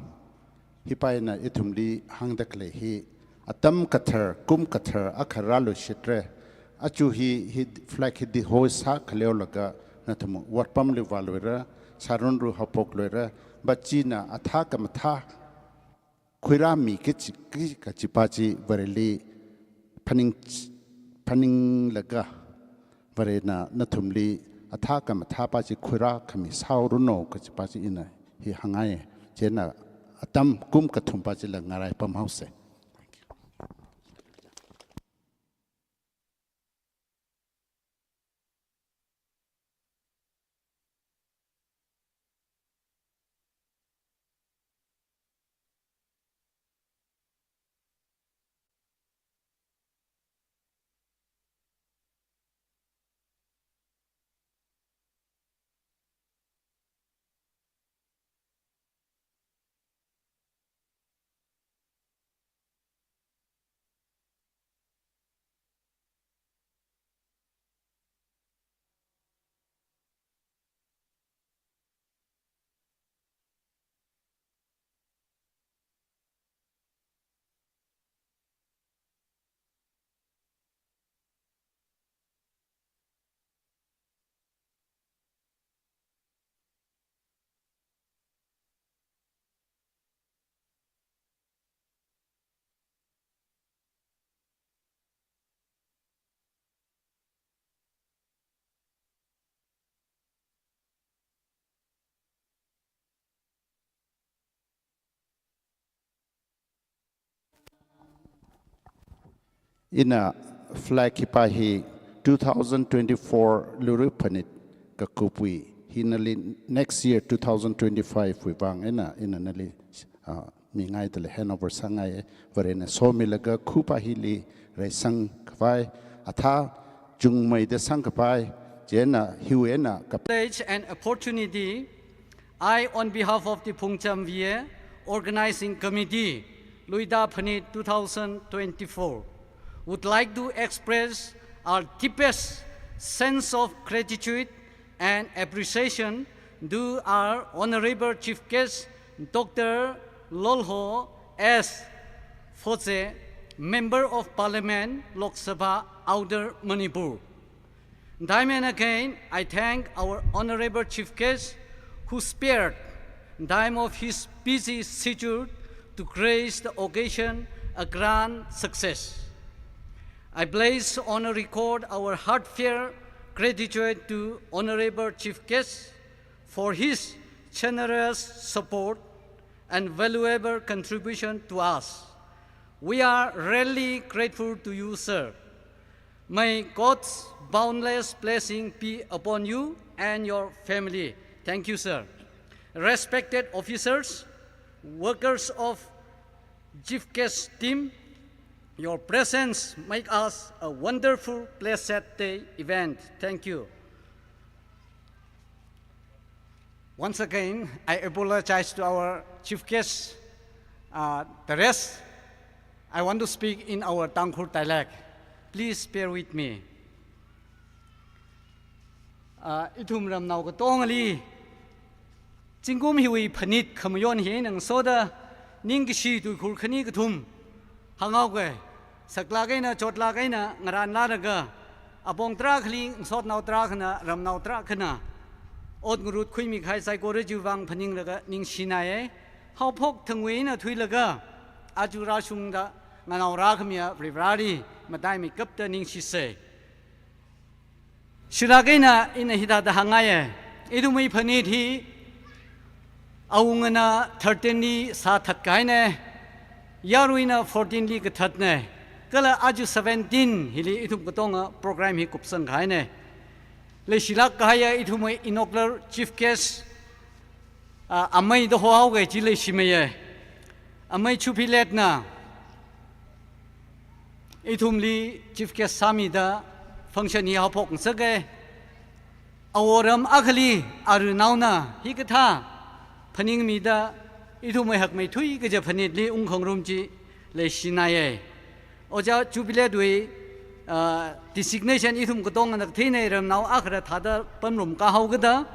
hi paina itumli hangdakle hi atam kathar kum kathar akharalu shitre achu hi flag hit the hoist ha khaleolaga nathum watpam le valwera sarun ru hapok lera bachina atha kamatha khuirami kichipachi vareli paning laga varena nathumli atha kamatha pachi khuira khami sauruno kichipachi ina hi hangai chena atam kum kathum pachi la ngarai pam house. In a flag hipahi 2024 Lurupanit Kakupui, Hinali next year 2025 we bang in a nali Mingai the Hanover Sangai, Varena Somilaga, Kupa Hili, Resang Kavai, Ata, Jungmai the Sankapai, Jena, Huena, Privilege and opportunity, I, on behalf of the Pungcham VA Organizing Committee, Luida Panit 2024, would like to express our deepest sense of gratitude and appreciation to our Honorable Chief Guest, Dr. Lolho S. Phose, Member of Parliament, Lok Sabha, Outer Manipur. Time and again, I thank our Honorable Chief Guest who spared time of his busy schedule to grace the occasion a grand success. I place on a record our heartfelt gratitude to Honorable Chief Guest for his generous support and valuable contribution to us. We are really grateful to you, sir. May God's boundless blessing be upon you and your family. Thank you, sir. Respected officers, workers of Chief Guest team, your presence makes us a wonderful blessed day event. Thank you. Once again, I apologize to our chief guest. The rest, I want to speak in our Tangkhur dialect. Please bear with me. Itum ram nau ka tong ali. Jingkum hiwi panit khamayon hi nang soda ning kishi tu khur khani ka thum. Hangau ke sakla ke na chotla ke na ngaran la raga. Abong tra khling sot nau tra khana ram nau tra khana. Ot ngurut khui mi khai sai ko re ju wang phaning laga ning sinaye. Hau phok thangwe na thui laga. Aju ra sung da nganau ra khamya privrari matai mi kap ta ning si se. Shiragena in a hita da hangaye. Idumi panit hi Aungana 13 sa that kaine. Yaruina 14 li ka thatne. Kala aju 17 hili itum katonga program hi kupsang kaine. Le shilak kahaya itumai inoklar chief guest amai do hoau ge chile shimeye. Amai chupilet na. Itumli chief guest sami da function hi hapok sage aworam akhali aru nauna hi katha phaning mi da idu mai hak mai thui ke je phanit li ung khong rum chi le sinaye oja chubile dui designation idum ko tong nak thine ram nau akhra thada pamrum ka hau gada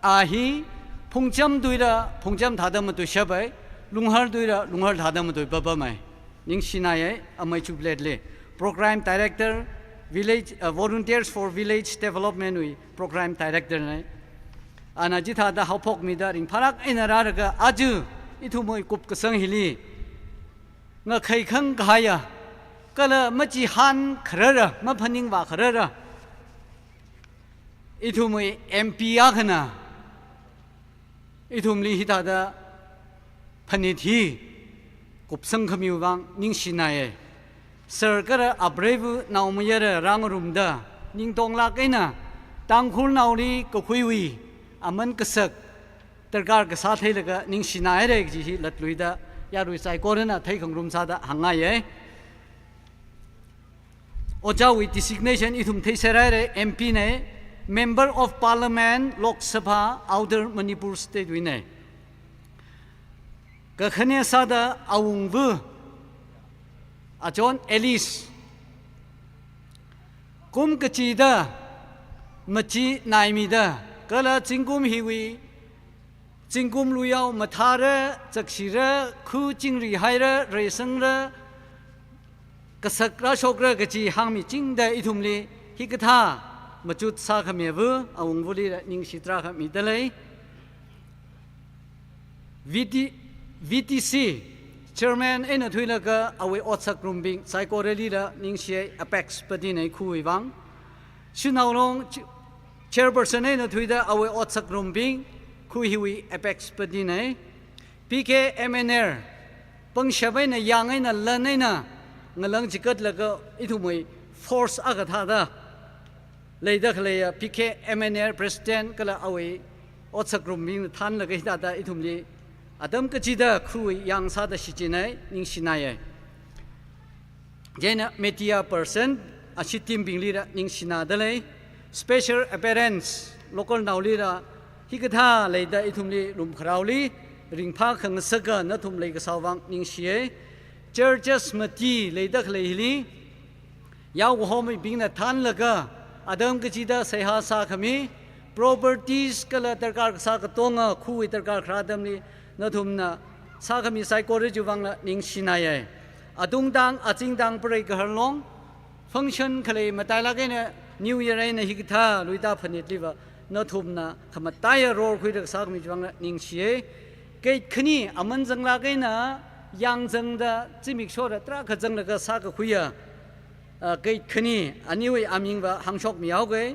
a hi พงจำด้วยละพงจำท่าดำมันตัวเชฟไปลุงฮาร์ด้วยละลุงฮาร์ท่าดำมันตัวบ้าไหมนิ่งชินายอเมย์ชุบเล็ดเลยโปรแกรมดีเรคเตอร์ village volunteers for village development วิโปรแกรมดีเรคเตอร์นี่อันนั้นจิตท่าดาเขาพกมีดาริงพารักอินาราร์ก็อาจูอิทุมวยกุบกษังฮิลีเงาใครขังกายก็เลยมาจีฮันขระระมาพันิงว่าขระระอิทุมวย MP อาขนาอิทุมลีฮิตาดาพันิธีกุบสังขมิววังนิ่งชินายเสร์ก็เลยอับเรวุนาวมยระรังรุมดานิ่งตรงลักไอ้น่ะตังคุณนาวลีก็คุยวีอามันกษักตระการกษัตริย์ให้เลยก็นิ่งชินายเรื่องที่ลัดลุยดายารุยไซโกรน่ะไทยของรุมซาดาหังไงโอเจ้าวิ designation อิทุมไทยเสร็จ MP เนี่ย Member of Parliament โลกสภา Outer Manipur State วินัยก็ขณะซาดาอาวงวูอาจารย์เอลิสกุมกจีดามัจีนายมีดาก็ละจิงกุมฮิวีจิงกุมลุยเอามาทาระจักชีระคู่จิงรีไฮระเรซังระกษัตริย์ราชกระกจีหางมีจิงได้อิทุมลีฮิกทามาจุดสาขมีวูอาวงวูลีนิงชิตราขมีเดลัยVTC Chairman เอ็นทุยละก็เอาไว้อดสักกลุ่มบิงไซโคเรลีละนิงเชีย Apex ปฏิในคุยวังชุนเอาลง Chairperson เอ็นทุยละเอาไว้อดสักกลุ่มบิงคุยฮิวี Apex ปฏิใน PK MNR ปังเชฟในยังไงน่ะลันไงน่ะเงินลังจิกัดละก็อิทุมวย Force อากาศท่าเลยดักเลย PK MNR President ก็ละเอาไว้อดสักกลุ่มบิงท่านละก็ฮิตาอิทุมลีอาดัมก็จีดาคุยยังซาดชิจินัยนิงชินายเจนะเมดิอาเพอร์เซนอาชิติมบิงลีระนิงชินาเดลัย Special Appearance Local นาวลีระฮิกท่าเลยได้อิทุมลีลุมคราวลีริงพาขังสกัดนัทุมเลยกสาวังนิงเชีย Churches มตีเลยดักเลยฮิลียาวหัวไม่บิงนะท่านละก็อาดัมก็จีดาเสียหาสาขมี Properties ก็ละตระการสากตงอ่ะคุยตระการคราดมลีนัทุมนะสาขมีไซโคเรจูวังละนิงชินายอดุงดังอจิงดังปริกหลงฟังก์ชันเคลยมาตายละกันเนี่ยนิวเยียร์ในฮิกท่าลุยตาพนิดลิวนัทุมนะขมาตายโรลคุยกับสาขมีจูวังละนิงเชียเกิดขึ้นนี่อามันจังละกันนะยังจังดาจิมิกโชระตราขจังละก็สาขคุยเกิดขึ้นนี่อันนี้ว่าอามิงว่าหังชกมีเอาเกย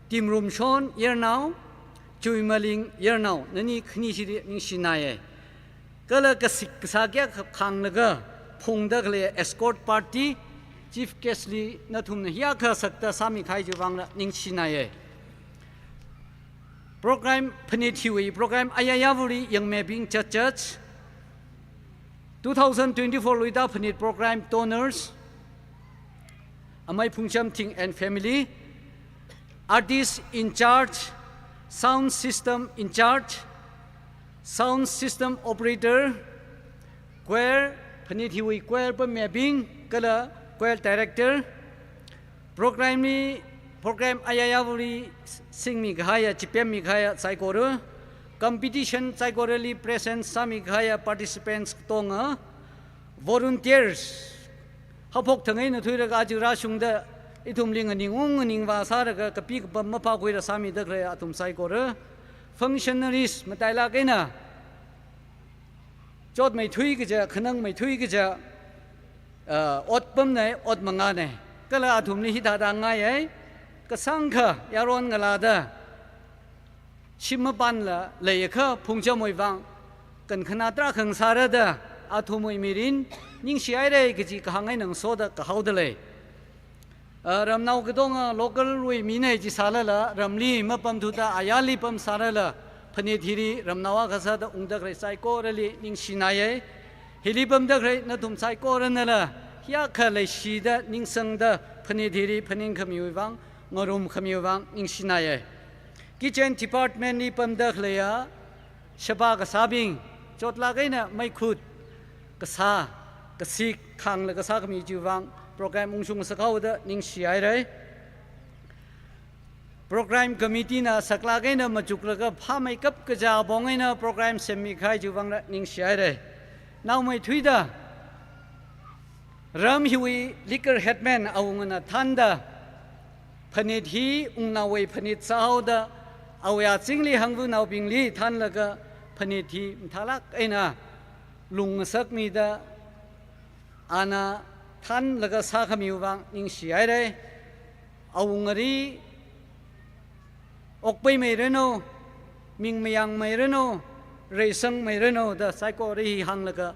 ทีมรุมชนเยอร์นาวจุยมาลิงเยอร์นาวนั่นนี่ขึ้นนี่สินิงชินายก็เลยกสิกสาเกียขังละก็พงดักเลยเอสคอร์ตพาร์ตี้ชีฟเกสลีนัทุมเนี่ยอยากสักแต่สามีใครจะวังละนิงชินายโปรแกรมพนิทิวีโปรแกรมอายายาวุรียังไม่บิงจัด2024ลุยดาพนิทโปรแกรม Donors อเมย์พุ่งจำทิง and family artist in charge sound system in charge sound system operator choir พนิทิวี choir เป็นแม่บิงก็ละ choir director โปรแกรมนี้โปรแกรมอายายาวุรีสิ่งมีขายจิเปียมีขายไซโคเร competition ไซโคเรลี present สามีขาย participants ตรงvolunteers เขาพกทั้งไงนะทุยระกาจิราชุงเดอิทุมลิงนิงงนิงวาสาระกะปีกบัมมาพาคุยระสามีเด็กเลยตุมไซโคเร functionaries มาตายละกันนะจอดไม่ทุยก็จะขนังไม่ทุยก็จะอดปั๊มไหนอดมังงานไหนก็เลยตุมนี้ฮิตาดังไงก็สังขะยารอนกลาดาชิมปันละเลยค่ะพุงจมวยวังกันขนาดตราขังสารดาอาทุมวยมิรินยิ่งเสียได้ก็จีกหังไงหนังโซดาก็เขาเดเลยรำนาวก็ต้องlocal รวยมีในจีสารละรำลีมาปั๊มทุตาอายาลีปั๊มสารละพเนธีรีรำนาวก็สัตอุงดักไรไซโคเรลียิ่งชินายฮิลิปั๊มดักไรนัทุมไซโคเรนั่นละยาขเลยชีดายิ่งสังดาพเนธีรีพเนขมิววังงรุมขมิววังยิ่งชินายKitchen Department นี่ปั๊มดักเลยชบากษาบิงจดละกันนะไม่ขุดกษากษิกขังและกษาขมิววังโปรแกรมอุ้งชุงสกาวดนิ่งเสียเลย โปรแกรมคอมมิตี้นะสักลาไงนะมาจุกแล้วก็พาไม่กับกระจาบองไงนะโปรแกรมเซมิใครจูวังละนิ่งเสียเลยน่าไม่ทุยดาเริ่มหิวลิกเกอร์เฮดแมนเอาเงินทันดาพนิดฮีอุงนาเวพนิดสาวดาเอาอย่าจิงลีหังวุนเอาบิงลีทันแล้วก็พนิดฮีทารักไอ้นะลุงสักมีดาอาณาท่านแล้วก็สาขมิวบางนิ่งเสียเลยเอาเงินรีออกไปไม่เรโนมิงไม่ยังไม่เรโนเรซังไม่เรโนแต่ไซโครีหังแล้วก็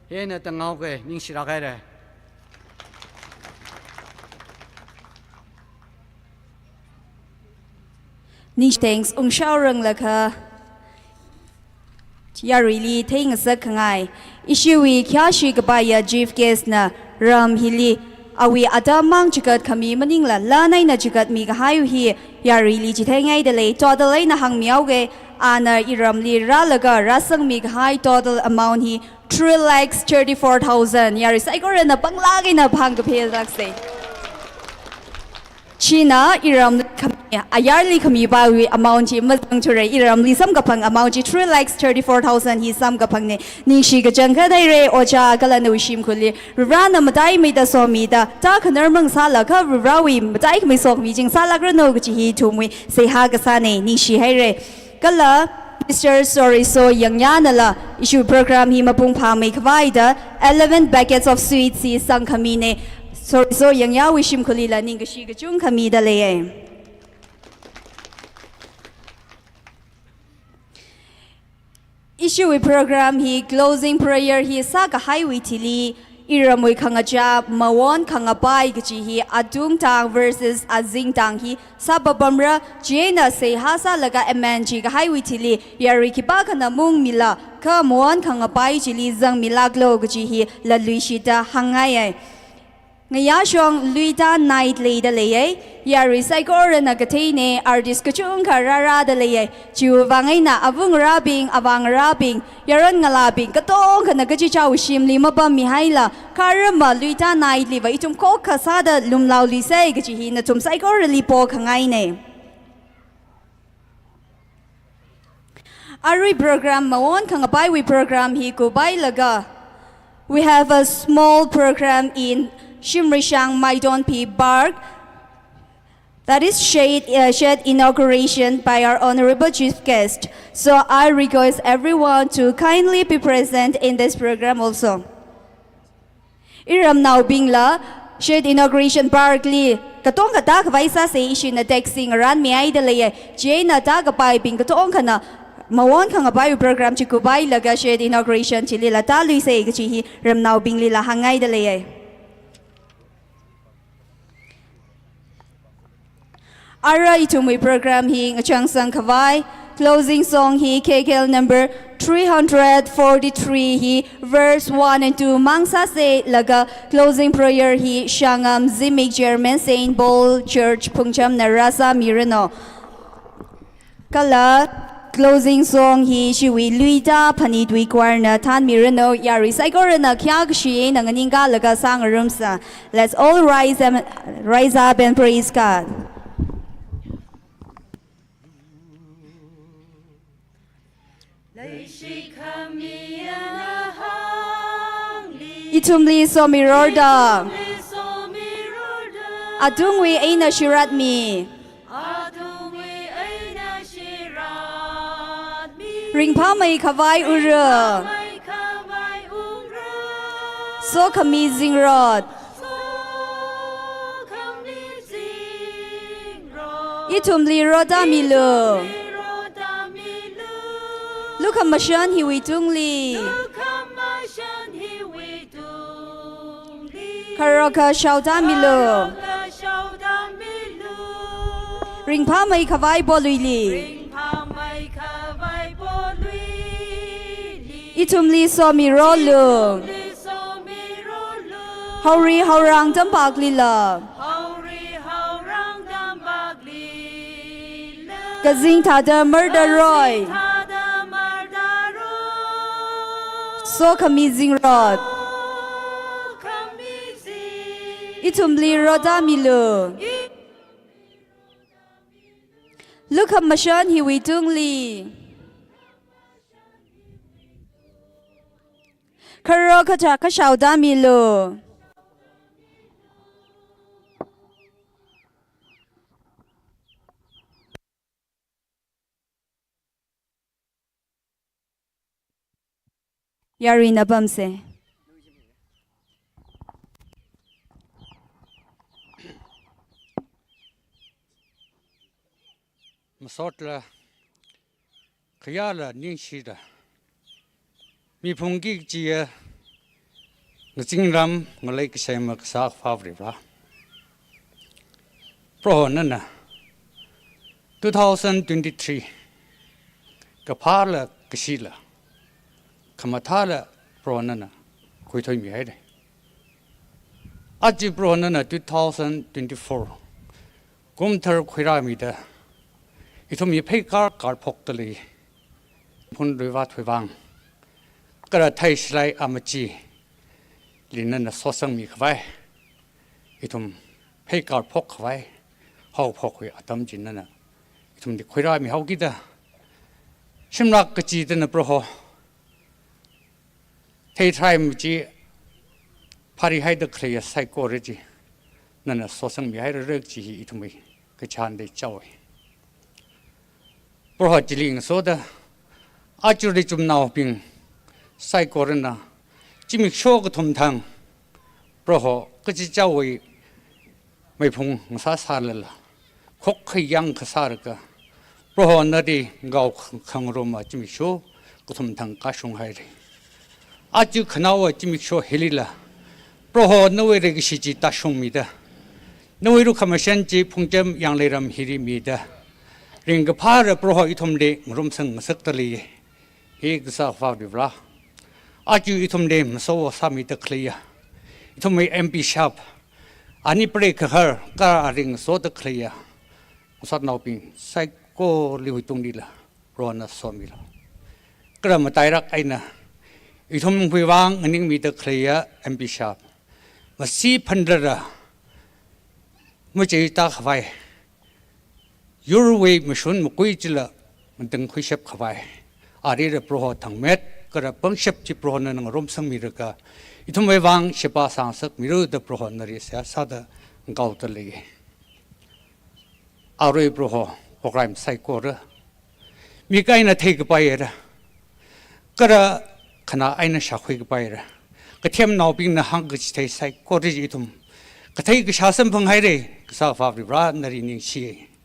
เห็นตั้งเอาเกนิ่งเสียกันเลยนี่เต็งองชาวเรื่องละค่ะยารีลีเท่งสักไงอิชิวีข้าชีกบายาจีฟเกสนะรำฮิลีอาวีอาดามังจิกัดขมีมันนิ่งละล้านในจิกัดมีกหายุฮียารีลีจิเท่งไงเดเลยตัวเดเลยนะหังเมียวเกอานาอิรำลีรัลก็รัสังมีกหายตัวเดล amount ฮี 3,34,000 ยาริไซก็เรนนะบังลากินะพังกับเพลรักเซชีน่าอิรำขมีอายาลีขมีบาวี amount ที่มันตั้งจุเรอิรำลีซ้ำกับพัง amount ที่ 3,34,000 ฮีซ้ำกับพังเนี่ยนิ่งชีกจังก็ได้เรโอจากัลนุชิมคุลีร้านน่ะมาได้ไม่ได้สมีดาถ้าขนมมังสาลักก็ราวีมาได้ไม่สมีจริงสาลักระโนกจิฮีทุ่มวิเสียหากษาเนี่ยนิ่งชีให้เรก็ละMr. Soriso yang yana la issue program hi mapung pha mai khwai da 11 buckets of sweets si sang khami ne Soriso yang ya wishim khuli la ning shi ga chung khami da le ye issue program hi closing prayer hi sa ka highway thili iramoi khangacha mawon khangapai gchi hi adung tang versus azing tang hi sababamra jena se hasa laga mng ga highway thili yari ki pa khana mung mila kha mawon khangapai chili zang milaglo gchi hi la luishita hangai ngaya shong luita night le da le yari saikor na gathei ne artist ka chung kharara da le chu wangai na avung rabing awang rabing yaron ngala bing ka tong khana ka chi chaw shim li ma ba mi haila karama luita night li ba ichum ko khasa da lumlaw li sai ka chi hi na chum saikor li po khangai ne Ari program mawon khangapai we program hi ko bai laga we have a small program in Shimrishang Maidon P. Bark that is shed inauguration by our honorable chief guest. So I request everyone to kindly be present in this program also. Iram now bingla shed inauguration Barkley katong kata kavaisa se ishi na texting ran mi ay dalaye jena ta kapay bing katong kana mawon kang abay program chikubay laga shed inauguration chilila taloy se ikichihi ram now binglila hangay dalaye. Ara itumi program hi ngachang sang kawai closing song hi KKL number 343 hi verse 1 and 2 mangsa se laga closing prayer hi Shangam Zimig German Saint Paul Church Pungcham Narasa Mirano kala closing song hi shiwi luida panidwi kwarna tan Mirano yari saigorana kya gshi nanganinga laga sang rumsa. Let's all rise up and praise God. Itumli somiroda Adungwi aina shiratmi Ringpa mai kawai ura So kamizing rod Itumli roda milu Lukamashan hiwi tungli Karaka shaudamilu Ringpa mai kawai boluli Itumli somirolu Hauri haurang dampaglila Gazing tada murderoy So kamizing rod Itumli roda milu commission hi wi tung li Karo kata ka shauda mi lo Yarina Bamse Masotla Kayala Ninshida Mi Pungi Gia Nzingram Malay Semak Sak Favriva Pro Nana 2023 Kapala Kashila Kamatala Pro Nana Kuitoy Mi Hede Aji Pro Nana 2024 Gumtar Kuiramida It will be pay car poctally. Pun rivat wivang. Gara taste like amachi. Linen a sosang mi kwai. It will pay car pock wai. How pock we atom jinana. It will be quira mi how gida. Shimrak kachi than a broho. Tay time ji. Pari hide the clear psychology. Nana sosang mi hide a regji it me. Kachan de chow. Pro Jiling soda, actually zum now being Psychorena, Jimmy Shog Tom Tang, Pro Kajijawi, Mapung Sasala, Cock young Kasarka, Pro Nadi Gau Kangroma, Jimmy Shaw, Gotum Tang Kashung Hide. Aju Kanawa Jimmy Shaw Helila, Pro no way Regishiji Tashung Mida, no way to Kamashanji Punjam Yang Leram Hiri Mida. Ring a para pro itum de rumsang sectally. He gsa favivla. Aju itum de so sami the clear. Itum may MP sharp. Ani break her, car ring so the clear. Sot now being psycho livitung Rona somila. Gramatairak aina. Itum vivang and me the clear MP sharp. Must see pandera. Much is tak Your way mission Mukuijilla, Mundang Quishap Kawai. Are a pro tang met, got a punctup chipron and a rumsang miraca. It may wang Shipa Sansak, Miru the prohonaris, Sada Gautali. Are broho, or I'm psychora. Mikaina take by it. Got a Kana Aina Shakwig by it. Katem now being the hunger stay psychotigitum. Katake Shasam Panghaire, South of the Radnary Nishi.